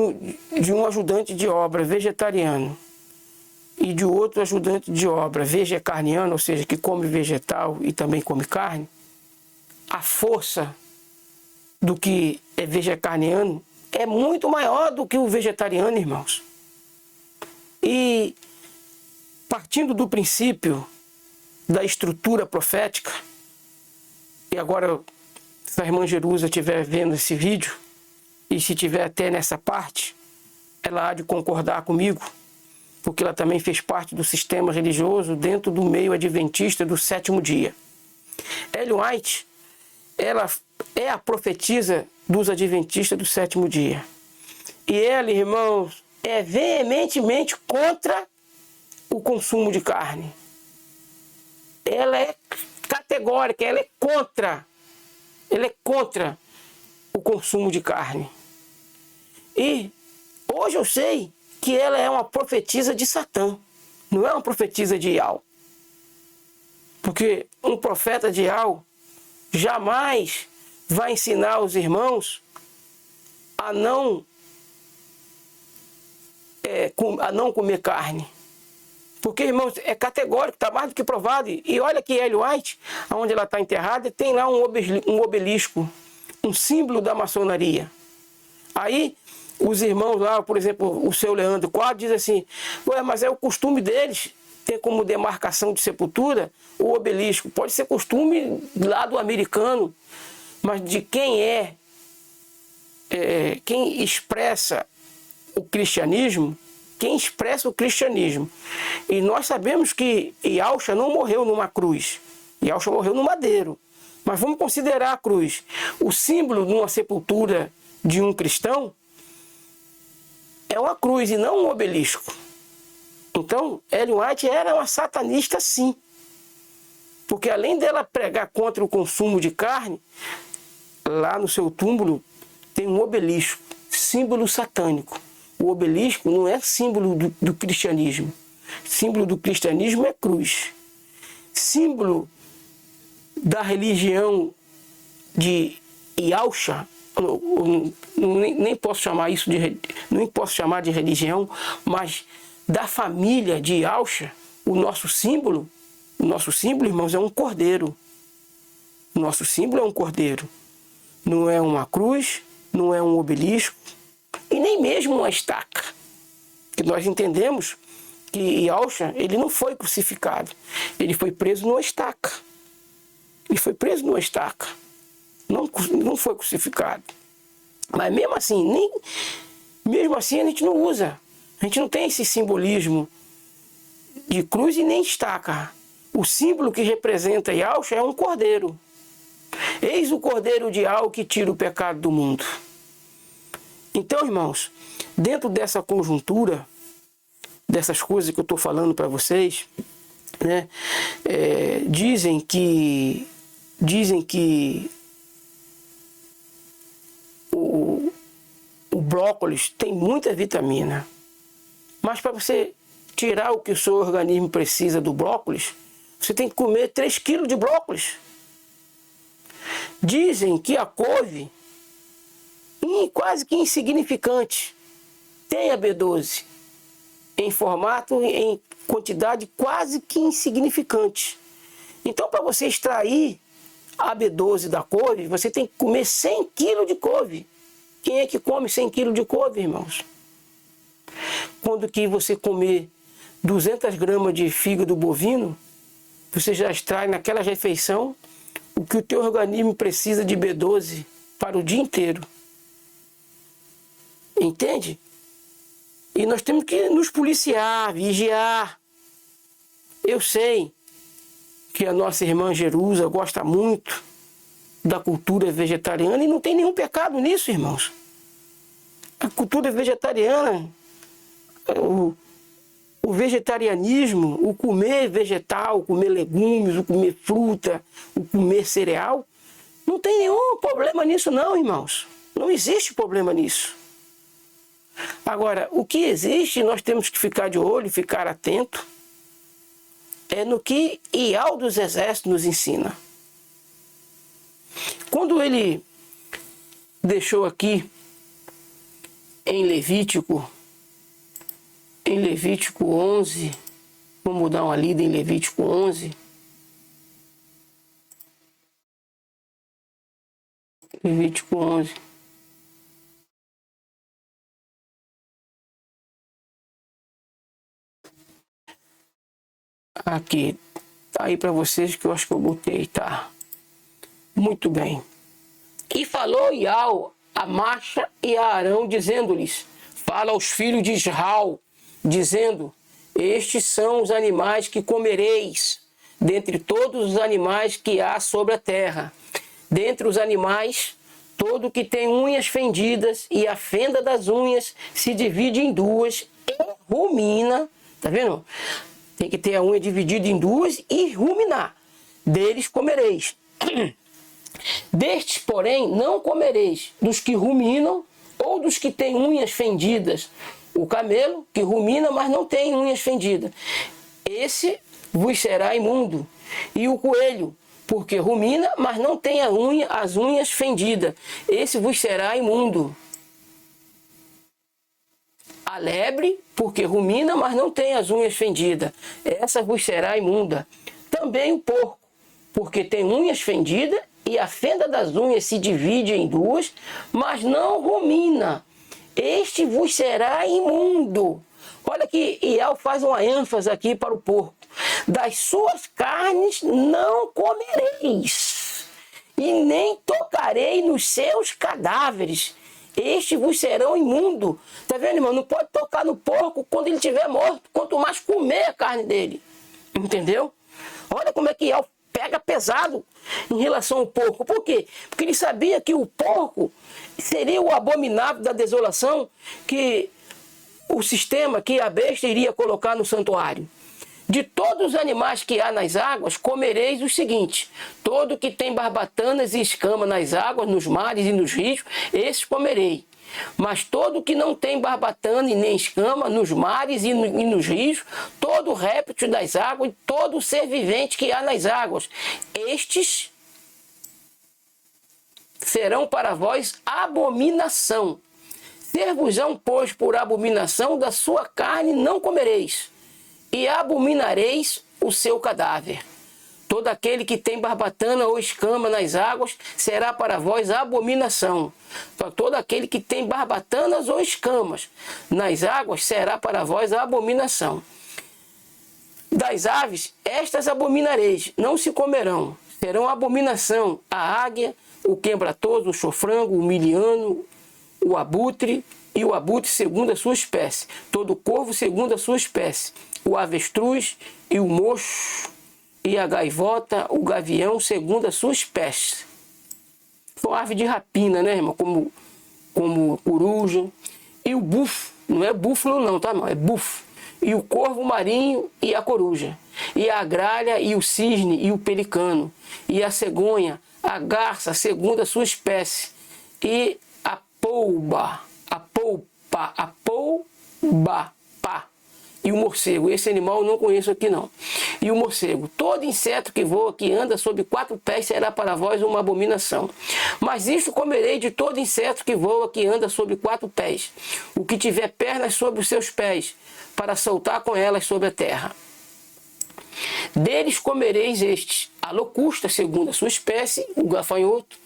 um ajudante de obra vegetariano e de outro ajudante de obra vegecarniano, ou seja, que come vegetal e também come carne, a força do que é vegecarniano é muito maior do que o vegetariano, irmãos. E partindo do princípio da estrutura profética, e agora, se a irmã Jerusa estiver vendo esse vídeo, e se estiver até nessa parte, ela há de concordar comigo, porque ela também fez parte do sistema religioso dentro do meio adventista do sétimo dia. Ellen White, ela é a profetisa dos adventistas do sétimo dia. E ela, irmãos, é veementemente contra o consumo de carne. Ela é categórica, ela é contra o consumo de carne. E hoje eu sei que ela é uma profetisa de Satã, não é uma profetisa de Ial. Porque um profeta de Ial jamais vai ensinar os irmãos a não comer carne. Porque, irmãos, é categórico, está mais do que provado. E olha que Ellen White, onde ela está enterrada, tem lá um obelisco, um símbolo da maçonaria. Aí, os irmãos lá, por exemplo, o seu Leandro Quadro, diz assim, mas é o costume deles ter como demarcação de sepultura o obelisco. Pode ser costume lá do americano, mas de quem quem expressa o cristianismo, E nós sabemos que Yahshua não morreu numa cruz. Yahshua morreu no madeiro. Mas vamos considerar a cruz. O símbolo de uma sepultura de um cristão é uma cruz e não um obelisco. Então, Ellen White era uma satanista, sim. Porque além dela pregar contra o consumo de carne, lá no seu túmulo tem um obelisco, símbolo satânico. O obelisco não é símbolo do cristianismo. Símbolo do cristianismo é cruz. Símbolo da religião de Yahshua, nem posso chamar isso nem posso chamar de religião, mas da família de Yahshua, o nosso símbolo, irmãos, é um cordeiro. O nosso símbolo é um cordeiro. Não é uma cruz, não é um obelisco, e nem mesmo uma estaca. Que nós entendemos que Yahshua, ele não foi crucificado. Ele foi preso numa estaca. Não foi crucificado. Mas mesmo assim a gente não usa. A gente não tem esse simbolismo de cruz e nem estaca. O símbolo que representa Yahshua é um cordeiro. Eis o cordeiro de Yahweh que tira o pecado do mundo. Então, irmãos, dentro dessa conjuntura, dessas coisas que eu estou falando para vocês, né, dizem que o brócolis tem muita vitamina, mas para você tirar o que o seu organismo precisa do brócolis, você tem que comer 3 quilos de brócolis. Dizem que a couve, quase que insignificante, tem a B12 em formato, em quantidade quase que insignificante. Então, para você extrair a B12 da couve, você tem que comer 100 kg de couve. Quem é que come 100 kg de couve, irmãos? Quando que você comer 200 gramas de fígado bovino, você já extrai naquela refeição o que o teu organismo precisa de B12 para o dia inteiro. Entende? E nós temos que nos policiar, vigiar. Eu sei que a nossa irmã Jerusa gosta muito da cultura vegetariana e não tem nenhum pecado nisso, irmãos. A cultura vegetariana, o vegetarianismo, o comer vegetal, o comer legumes, o comer fruta, o comer cereal, não tem nenhum problema nisso não, irmãos. Não existe problema nisso. Agora, o que existe, nós temos que ficar de olho, ficar atento, é no que Ial dos Exércitos nos ensina. Quando ele deixou aqui em Levítico 11, vamos dar uma lida em Levítico 11. Levítico 11. Aqui, tá aí para vocês que eu acho que eu botei, tá? Muito bem. E falou Ial a Marcha e a Arão, dizendo-lhes: fala aos filhos de Israel, dizendo: estes são os animais que comereis, dentre todos os animais que há sobre a terra. Dentre os animais, todo que tem unhas fendidas, e a fenda das unhas se divide em duas e rumina. Tá vendo? Tem que ter a unha dividida em duas e ruminar. Deles comereis. Destes, porém, não comereis dos que ruminam ou dos que têm unhas fendidas. O camelo, que rumina, mas não tem unhas fendidas, esse vos será imundo. E o coelho, porque rumina, mas não tem as unhas fendidas, esse vos será imundo. A lebre, porque rumina, mas não tem as unhas fendidas, essa vos será imunda. Também o porco, porque tem unhas fendidas, e a fenda das unhas se divide em duas, mas não rumina, este vos será imundo. Olha que Ial faz uma ênfase aqui para o porco. Das suas carnes não comereis, e nem tocarei nos seus cadáveres, estes vos serão imundo. Tá vendo, irmão? Não pode tocar no porco quando ele estiver morto, quanto mais comer a carne dele. Entendeu? Olha como é que Ial pega pesado em relação ao porco. Por quê? Porque ele sabia que o porco seria o abominável da desolação que o sistema, que a besta iria colocar no santuário. De todos os animais que há nas águas, comereis o seguinte: todo que tem barbatanas e escama nas águas, nos mares e nos rios, esses comerei. Mas todo que não tem barbatana e nem escama nos mares e nos rios, todo réptil das águas e todo ser vivente que há nas águas, estes serão para vós abominação. Ser-vos-ão, pois, por abominação da sua carne não comereis, e abominareis o seu cadáver. Todo aquele que tem barbatana ou escama nas águas será para vós abominação. Todo aquele que tem barbatanas ou escamas nas águas será para vós abominação. Das aves, estas abominareis, não se comerão. Serão abominação a águia, o quebratoso, o chofrango, o miliano, o abutre e o abutre segundo a sua espécie. Todo corvo segundo a sua espécie. O avestruz e o mocho e a gaivota, o gavião, segundo a sua espécie. São ave de rapina, né, irmão? Como como coruja, e o bufo, não é búfalo não, tá, não, é bufo, e o corvo marinho e a coruja, e a gralha e o cisne e o pelicano, e a cegonha, a garça segundo a sua espécie, e a polpa, pá, e o morcego. Esse animal eu não conheço aqui não. E o morcego. Todo inseto que voa, que anda sobre 4 pés, será para vós uma abominação. Mas isto comerei de todo inseto que voa, que anda sobre 4 pés. O que tiver pernas sobre os seus pés, para saltar com elas sobre a terra. Deles comereis estes: a locusta, segundo a sua espécie, o gafanhoto,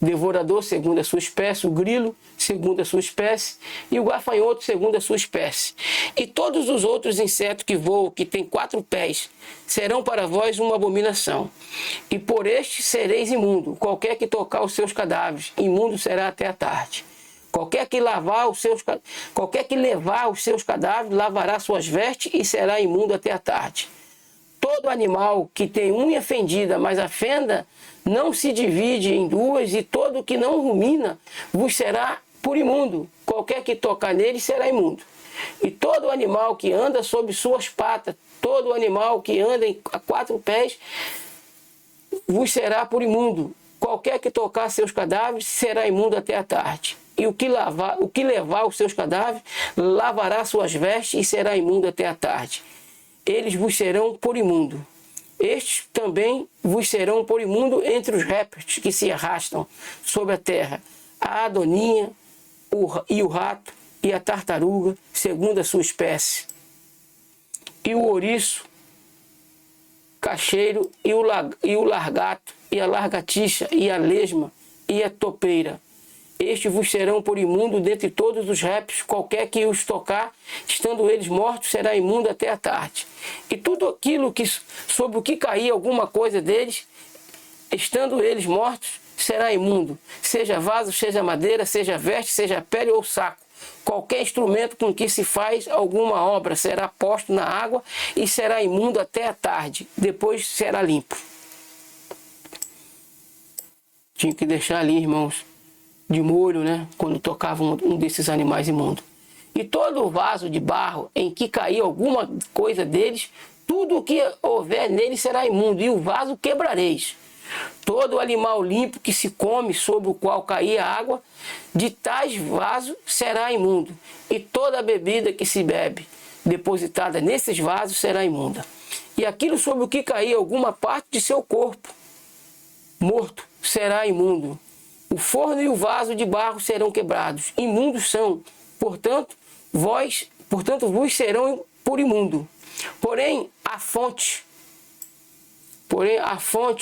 devorador, segundo a sua espécie, o grilo, segundo a sua espécie, e o gafanhoto, segundo a sua espécie. E todos os outros insetos que voam, que têm 4 pés, serão para vós uma abominação. E por este sereis imundo. Qualquer que tocar os seus cadáveres, imundo será até a tarde. Qualquer que levar os seus cadáveres, lavará suas vestes e será imundo até a tarde. Todo animal que tem unha fendida, mas a fenda não se divide em duas, e todo que não rumina vos será por imundo. Qualquer que tocar nele será imundo. E todo animal que anda sobre suas patas, todo animal que anda a 4 pés, vos será por imundo. Qualquer que tocar seus cadáveres será imundo até a tarde. E o que levar os seus cadáveres, lavará suas vestes e será imundo até a tarde. Eles vos serão por imundo. Estes também vos serão por imundo entre os répteis que se arrastam sobre a terra: a adoninha, o rato e a tartaruga, segundo a sua espécie, e o ouriço, cacheiro e o largato, e a largatixa, e a lesma, e a topeira. Estes vos serão por imundo dentre todos os répteis. Qualquer que os tocar, estando eles mortos, será imundo até a tarde. E tudo aquilo sobre o que cair alguma coisa deles, estando eles mortos, será imundo. Seja vaso, seja madeira, seja veste, seja pele ou saco. Qualquer instrumento com que se faz alguma obra será posto na água e será imundo até a tarde. Depois será limpo. Tinha que deixar ali, irmãos, de molho, né? Quando tocava um desses animais imundos. E todo vaso de barro em que cair alguma coisa deles, tudo o que houver nele será imundo, e o vaso quebrareis. Todo animal limpo que se come, sobre o qual cair a água, de tais vasos será imundo. E toda a bebida que se bebe, depositada nesses vasos, será imunda. E aquilo sobre o que cair alguma parte de seu corpo, morto, será imundo. O forno e o vaso de barro serão quebrados. Imundos são, portanto vos serão por imundo. Porém a fonte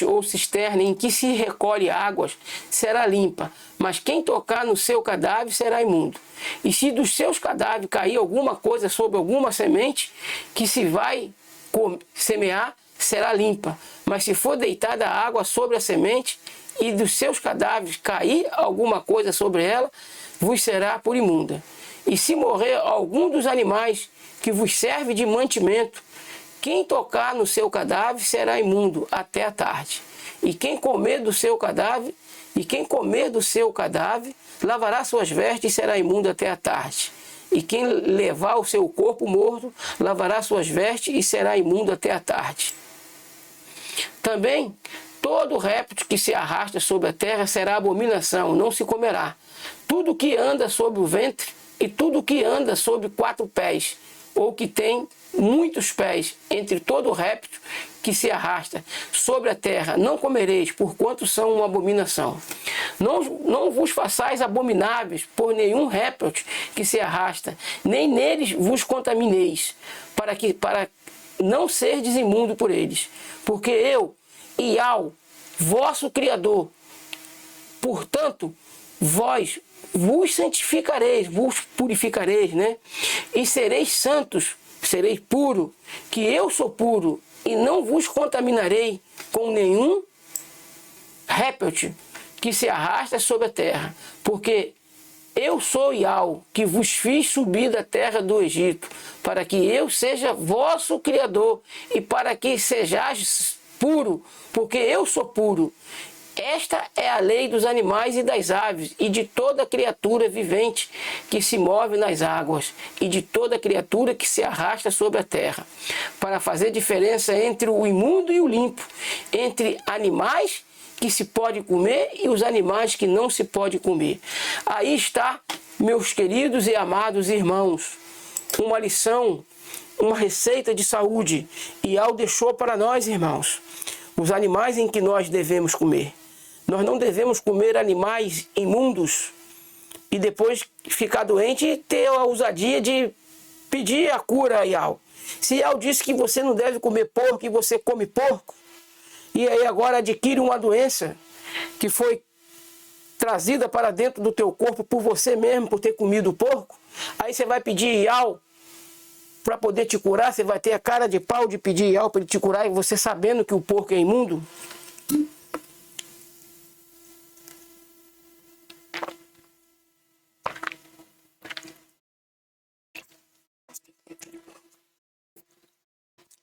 ou cisterna em que se recolhe águas será limpa, mas quem tocar no seu cadáver será imundo. E se dos seus cadáveres cair alguma coisa sobre alguma semente que se vai semear, será limpa. Mas se for deitada água sobre a semente, e dos seus cadáveres cair alguma coisa sobre ela, vos será por imunda. E se morrer algum dos animais que vos serve de mantimento, quem tocar no seu cadáver será imundo até a tarde. E quem comer do seu cadáver, lavará suas vestes e será imundo até a tarde. E quem levar o seu corpo morto, lavará suas vestes e será imundo até a tarde. Também todo réptil que se arrasta sobre a terra será abominação, não se comerá. Tudo que anda sobre o ventre e tudo que anda sobre 4 pés, ou que tem muitos pés, entre todo réptil que se arrasta sobre a terra, não comereis, porquanto são uma abominação. Não vos façais abomináveis por nenhum réptil que se arrasta, nem neles vos contamineis, para não serdes imundo por eles. Porque eu, Iau, vosso Criador, portanto, vós vos santificareis, vos purificareis, né? E sereis santos, sereis puro, que eu sou puro, e não vos contaminarei com nenhum réptil que se arrasta sobre a terra, porque eu sou Iau, que vos fiz subir da terra do Egito, para que eu seja vosso Criador, e para que sejais puro, porque eu sou puro. Esta é a lei dos animais e das aves, e de toda criatura vivente que se move nas águas, e de toda criatura que se arrasta sobre a terra, para fazer diferença entre o imundo e o limpo, entre animais que se pode comer e os animais que não se pode comer. Aí está, meus queridos e amados irmãos, uma lição, uma receita de saúde, e Iau deixou para nós, irmãos, os animais em que nós devemos comer. Nós não devemos comer animais imundos e depois ficar doente e ter a ousadia de pedir a cura a Iau. Se Iau disse que você não deve comer porco e você come porco, e aí agora adquire uma doença que foi trazida para dentro do teu corpo por você mesmo, por ter comido porco, aí você vai pedir Iau para poder te curar, você vai ter a cara de pau de pedir Iau para ele te curar, e você sabendo que o porco é imundo?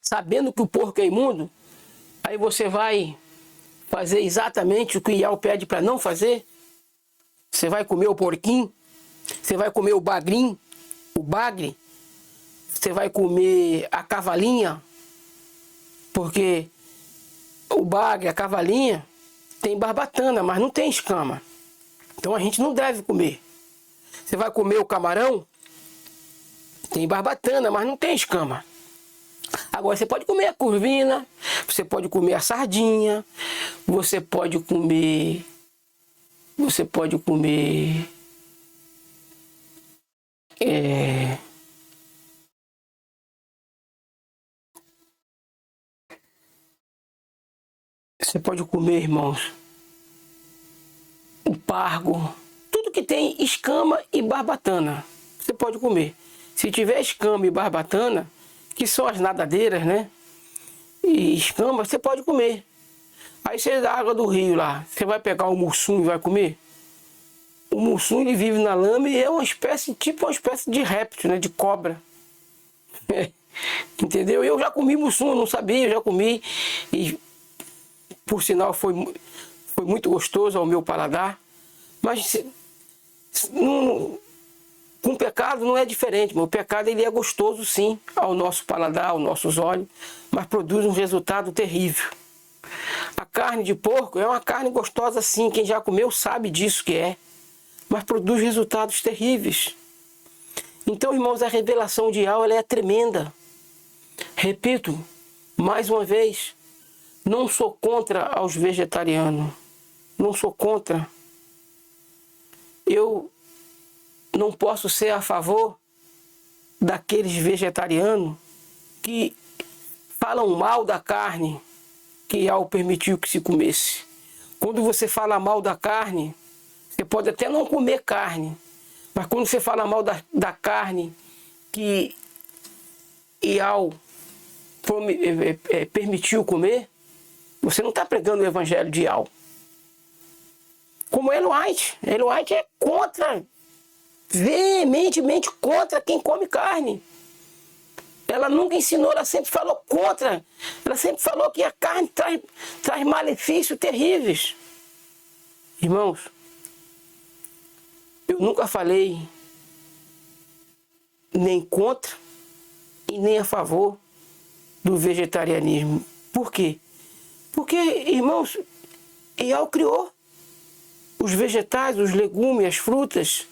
Sabendo que o porco é imundo, aí você vai fazer exatamente o que o Iau pede para não fazer? Você vai comer o porquinho? Você vai comer o bagrim? O bagre? Você vai comer a cavalinha? Porque o bagre, a cavalinha, tem barbatana, mas não tem escama. Então a gente não deve comer. Você vai comer o camarão? Tem barbatana, mas não tem escama. Agora você pode comer a curvina, você pode comer a sardinha, você pode comer você pode comer irmãos, o pargo, tudo que tem escama e barbatana, você pode comer. Se tiver escama e barbatana, que são as nadadeiras, né? E escama, você pode comer. Aí você dá água do rio lá, você vai pegar o mussum e vai comer? O mussum, ele vive na lama e é uma espécie, tipo uma espécie de réptil, né? De cobra. Entendeu? Eu já comi mussum, eu não sabia, eu já comi. E por sinal foi muito gostoso ao meu paladar. Mas com o pecado não é diferente. O pecado, ele é gostoso sim ao nosso paladar, aos nossos olhos, mas produz um resultado terrível. A carne de porco é uma carne gostosa sim, quem já comeu sabe disso que é, mas produz resultados terríveis. Então, irmãos, a revelação de Iau, ela é tremenda. Repito, mais uma vez, não sou contra os vegetarianos, não sou contra. Eu não posso ser a favor daqueles vegetarianos que falam mal da carne que Iau permitiu que se comesse. Quando você fala mal da carne, você pode até não comer carne, mas quando você fala mal da carne que Iau permitiu comer, você não está pregando o evangelho de Iau. Como Ellen White é contra, veementemente contra quem come carne. Ela nunca ensinou, ela sempre falou contra. Ela sempre falou que a carne traz malefícios terríveis. Irmãos, eu nunca falei nem contra e nem a favor do vegetarianismo. Por quê? Porque, irmãos, Iau criou os vegetais, os legumes, as frutas.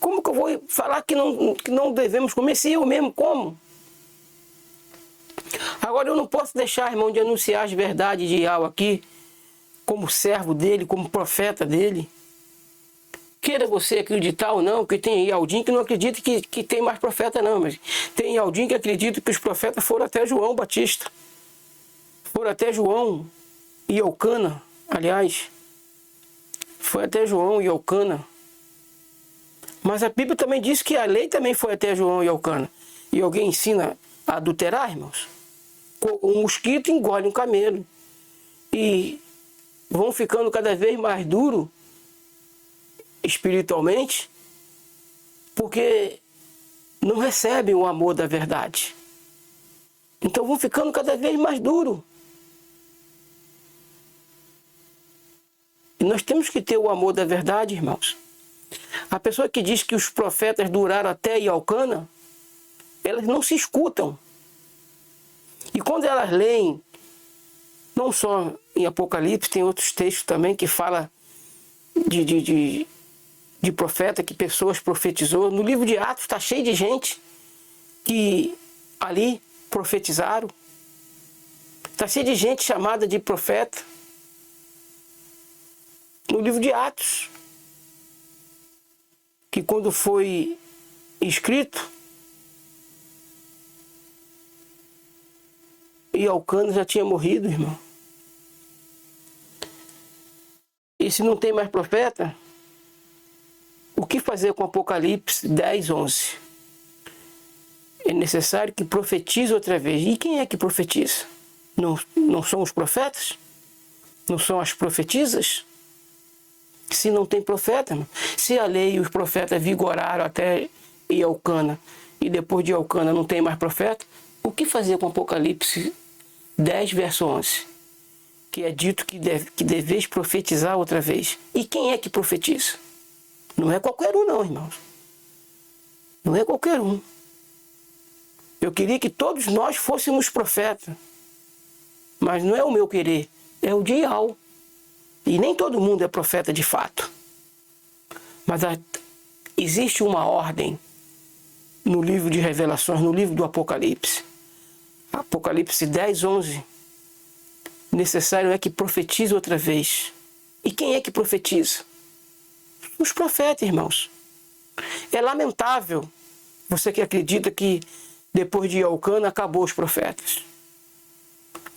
Como que eu vou falar que não devemos comer se eu mesmo como? Agora eu não posso deixar, irmão, de anunciar as verdades de Iau aqui, como servo dele, como profeta dele. Queira você acreditar ou não, que tem Ialdinho que não acredita que tem mais profeta não, mas tem Ialdinho que acredita que os profetas foram até João Batista. Foram até João e Eucana, aliás. Foi até João e Eucana. Mas a Bíblia também diz que a lei também foi até João e Eucana. E alguém ensina a adulterar, irmãos? Um mosquito engole um camelo. E vão ficando cada vez mais duros espiritualmente, porque não recebem o amor da verdade. Então vão ficando cada vez mais duros. E nós temos que ter o amor da verdade, irmãos. A pessoa que diz que os profetas duraram até Iaucana, elas não se escutam. E quando elas leem, não só em Apocalipse, tem outros textos também que fala de profeta, que pessoas profetizou. No livro de Atos está cheio de gente que ali profetizaram. Está cheio de gente chamada de profeta. No livro de Atos, que quando foi escrito, Iaucana já tinha morrido, irmão. E se não tem mais profeta, o que fazer com Apocalipse 10, 11? É necessário que profetize outra vez. E quem é que profetiza? Não são os profetas? Não são as profetisas? Se não tem profeta, irmão. Se a lei e os profetas vigoraram até Iaucana, e depois de Iaucana não tem mais profeta, o que fazer com Apocalipse 10, verso 11? Que é dito que deveis profetizar outra vez. E quem é que profetiza? Não é qualquer um não, irmãos. Não é qualquer um. Eu queria que todos nós fôssemos profetas. Mas não é o meu querer, é o de Iau. E nem todo mundo é profeta de fato. Mas existe uma ordem no livro de Revelações, no livro do Apocalipse. Apocalipse 10, 11. Necessário é que profetize outra vez. E quem é que profetiza? Os profetas, irmãos. É lamentável você que acredita que depois de Iaucana acabou os profetas.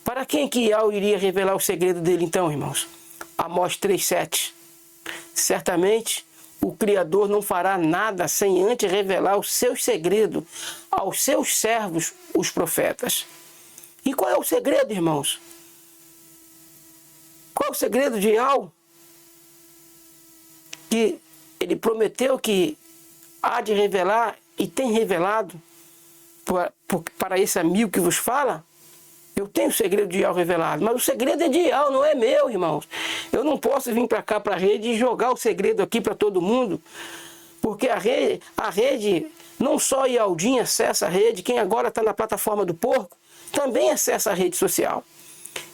Para quem que Iau iria revelar o segredo dele então, irmãos? Amós 3,7. Certamente o Criador não fará nada sem antes revelar o seu segredo aos seus servos, os profetas. E qual é o segredo, irmãos? Qual é o segredo de Iau? Que ele prometeu que há de revelar e tem revelado para esse amigo que vos fala. Eu tenho o segredo de Iau revelado, mas o segredo é de Iau, não é meu, irmãos. Eu não posso vir para cá, para a rede, e jogar o segredo aqui para todo mundo, porque a rede, não só Ialdinho acessa a rede, quem agora está na plataforma do porco, também acessa a rede social.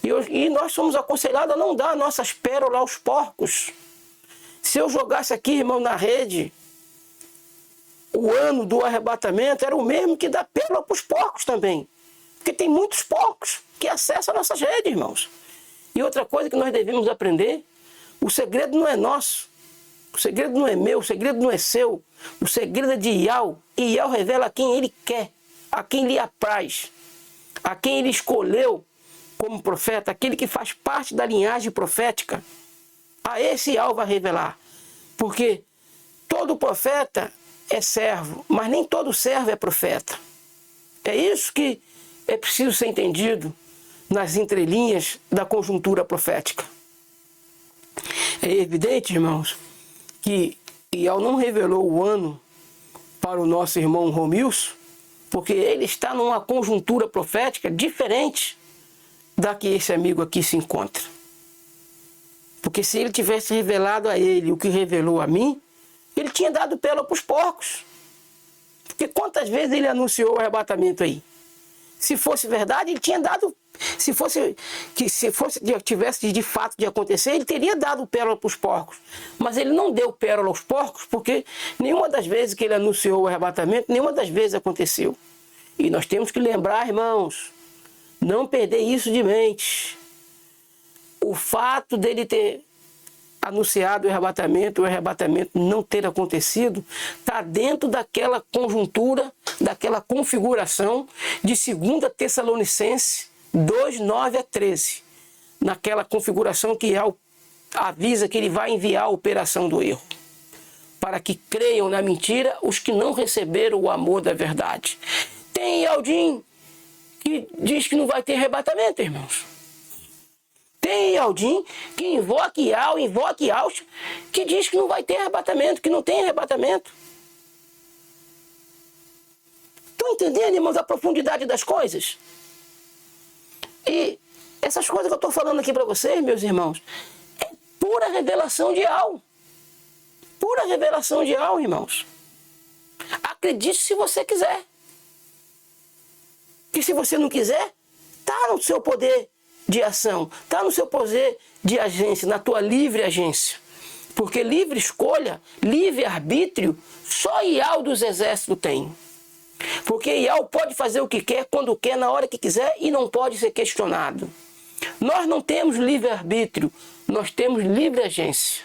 E nós somos aconselhados a não dar nossas pérolas aos porcos. Se eu jogasse aqui, irmão, na rede, o ano do arrebatamento era o mesmo que dar pérola para os porcos também. Porque tem muitos porcos que acessam nossas redes, irmãos. E outra coisa que nós devemos aprender, o segredo não é nosso. O segredo não é meu, o segredo não é seu. O segredo é de Iau. E Iau revela a quem ele quer, a quem lhe apraz, a quem ele escolheu como profeta, aquele que faz parte da linhagem profética. A esse Iau vai revelar. Porque todo profeta é servo, mas nem todo servo é profeta. É isso que é preciso ser entendido nas entrelinhas da conjuntura profética. É evidente, irmãos, que Iau não revelou o ano para o nosso irmão Romilson, porque ele está numa conjuntura profética diferente da que esse amigo aqui se encontra. Porque se ele tivesse revelado a ele o que revelou a mim, ele tinha dado pérola para os porcos. Porque quantas vezes ele anunciou o arrebatamento aí? Se fosse verdade, ele tinha dado. Se tivesse de fato de acontecer, ele teria dado pérola para os porcos. Mas ele não deu pérola aos porcos, porque nenhuma das vezes que ele anunciou o arrebatamento, nenhuma das vezes aconteceu. E nós temos que lembrar, irmãos, não perder isso de mente. O fato dele ter anunciado o arrebatamento não ter acontecido, está dentro daquela conjuntura, daquela configuração de 2 Tessalonicenses 2, 9 a 13. Naquela configuração que avisa que ele vai enviar a operação do erro, para que creiam na mentira os que não receberam o amor da verdade. Tem Ialdinho que diz que não vai ter arrebatamento, irmãos. Tem Ialdinho que invoca Iau, que diz que não vai ter arrebatamento, que não tem arrebatamento. Estão entendendo, irmãos, a profundidade das coisas? E essas coisas que eu estou falando aqui para vocês, meus irmãos, é pura revelação de algo. Pura revelação de algo, irmãos. Acredite se você quiser. Que se você não quiser, está no seu poder de ação, está no seu poder de agência, na tua livre agência. Porque livre escolha, livre arbítrio, só Iau dos exércitos tem. Porque Iau pode fazer o que quer, quando quer, na hora que quiser e não pode ser questionado. Nós não temos livre arbítrio, nós temos livre agência.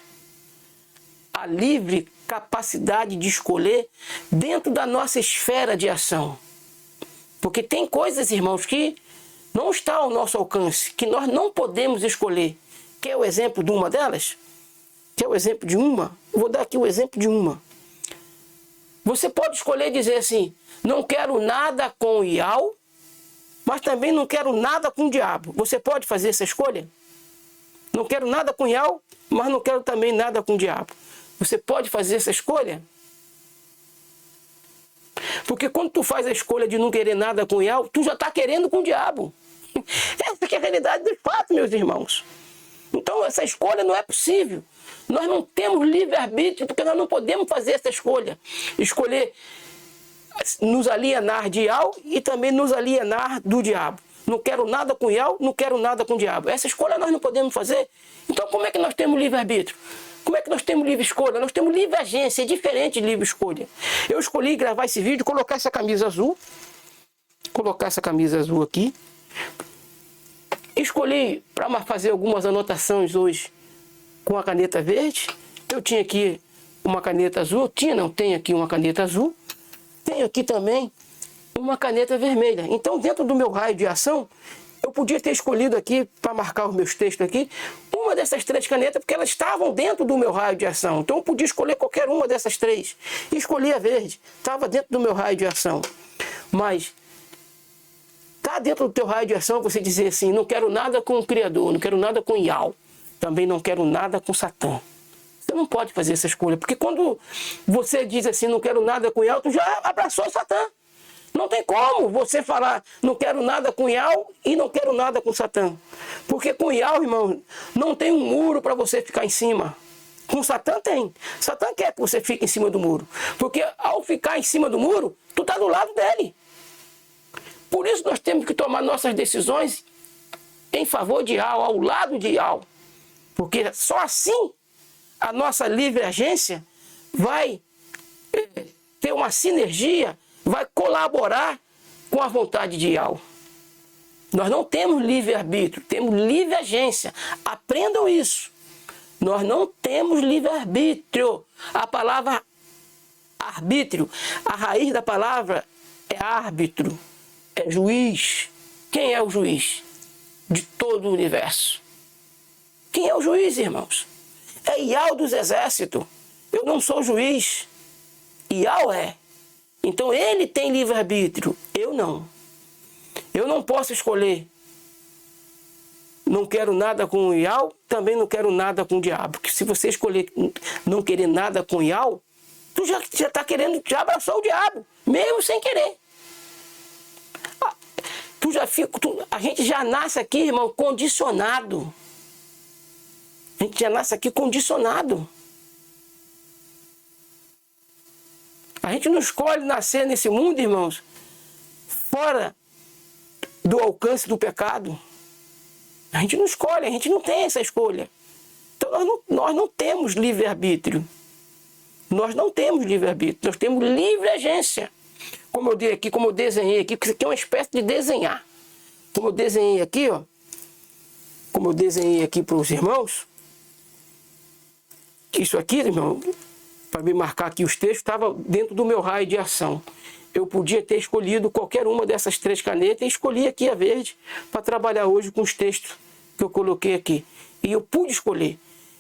A livre capacidade de escolher dentro da nossa esfera de ação. Porque tem coisas, irmãos, que não está ao nosso alcance, que nós não podemos escolher. Quer o exemplo de uma delas? Quer o exemplo de uma? Eu vou dar aqui o exemplo de uma. Você pode escolher dizer assim, não quero nada com o Iau, mas também não quero nada com o diabo. Você pode fazer essa escolha? Não quero nada com o Iau, mas não quero também nada com o diabo. Você pode fazer essa escolha? Porque quando tu faz a escolha de não querer nada com o Iau, tu já está querendo com o diabo. Essa que é a realidade dos fatos, meus irmãos. Então essa escolha não é possível. Nós não temos livre-arbítrio, porque nós não podemos fazer essa escolha. Escolher nos alienar de Iau e também nos alienar do diabo. Não quero nada com Iau, não quero nada com o diabo. Essa escolha nós não podemos fazer. Então como é que nós temos livre-arbítrio? Como é que nós temos livre escolha? Nós temos livre agência, é diferente de livre escolha. Eu escolhi gravar esse vídeo, colocar essa camisa azul. Colocar essa camisa azul aqui. Escolhi para fazer algumas anotações hoje com a caneta verde. Eu tinha aqui uma caneta azul. Tenho aqui uma caneta azul. Tenho aqui também uma caneta vermelha. Então, dentro do meu raio de ação, eu podia ter escolhido aqui, para marcar os meus textos aqui, uma dessas 3 canetas, porque elas estavam dentro do meu raio de ação. Então eu podia escolher qualquer uma dessas 3. E escolhi a verde. Estava dentro do meu raio de ação. Mas está dentro do teu raio de ação você dizer assim, não quero nada com o Criador, não quero nada com Iau. Também não quero nada com Satã. Você não pode fazer essa escolha. Porque quando você diz assim, não quero nada com Iau, tu já abraçou Satã. Não tem como você falar, não quero nada com Iau e não quero nada com Satã. Porque com Iau, irmão, não tem um muro para você ficar em cima. Com Satã tem. Satã quer que você fique em cima do muro. Porque ao ficar em cima do muro, tu está do lado dele. Por isso nós temos que tomar nossas decisões em favor de Iau, ao lado de Iau. Porque só assim a nossa livre agência vai ter uma sinergia, vai colaborar com a vontade de Iau. Nós não temos livre-arbítrio, temos livre agência. Aprendam isso. Nós não temos livre-arbítrio. A palavra arbítrio, a raiz da palavra é árbitro, é juiz. Quem é o juiz de todo o universo? Quem é o juiz, irmãos? É Iau dos exércitos. Eu não sou juiz. Iau é. Então ele tem livre-arbítrio, eu não. Eu não posso escolher. Não quero nada com o Iau, também não quero nada com o diabo. Porque se você escolher não querer nada com o Iau, tu já está querendo, já abraçou o diabo, mesmo sem querer. A gente já nasce aqui, irmão, condicionado. A gente já nasce aqui condicionado. A gente não escolhe nascer nesse mundo, irmãos, fora do alcance do pecado. A gente não escolhe, a gente não tem essa escolha. Então nós não temos livre-arbítrio. Nós não temos livre-arbítrio, nós temos livre agência. Como eu dei aqui, como eu desenhei aqui, porque isso aqui é uma espécie de desenhar. Como eu desenhei aqui, ó. Como eu desenhei aqui para os irmãos. Isso aqui, irmão, para me marcar aqui os textos, estava dentro do meu raio de ação. Eu podia ter escolhido qualquer uma dessas 3 canetas e escolhi aqui a verde para trabalhar hoje com os textos que eu coloquei aqui. E eu pude escolher.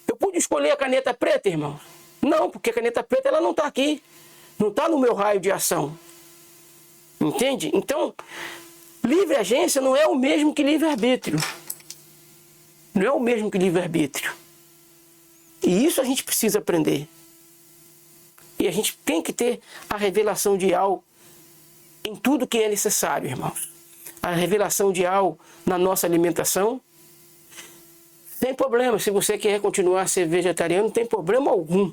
Eu pude escolher a caneta preta, irmão? Não, porque a caneta preta ela não está aqui. Não está no meu raio de ação. Entende? Então, livre agência não é o mesmo que livre-arbítrio. Não é o mesmo que livre-arbítrio. E isso a gente precisa aprender. E a gente tem que ter a revelação de Iau em tudo que é necessário, irmãos. A revelação de Iau na nossa alimentação, Tem problema, se você quer continuar a ser vegetariano, não tem problema algum.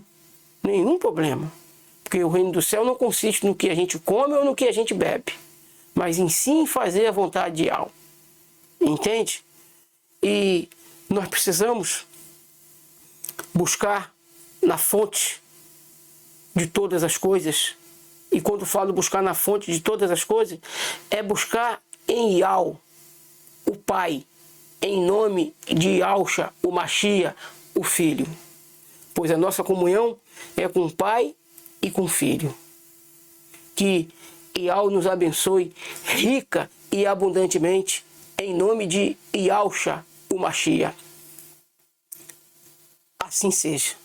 Nenhum problema. Porque o reino do céu não consiste no que a gente come ou no que a gente bebe, mas em sim fazer a vontade de Yahweh. Entende? E nós precisamos buscar na fonte de todas as coisas. E quando falo buscar na fonte de todas as coisas, é buscar em Yahweh, o Pai, em nome de Yahushua, o Mashiach, o Filho. Pois a nossa comunhão é com o Pai e com o Filho. Que Yahweh nos abençoe rica e abundantemente, em nome de Yahushua, o Mashiach. Assim seja.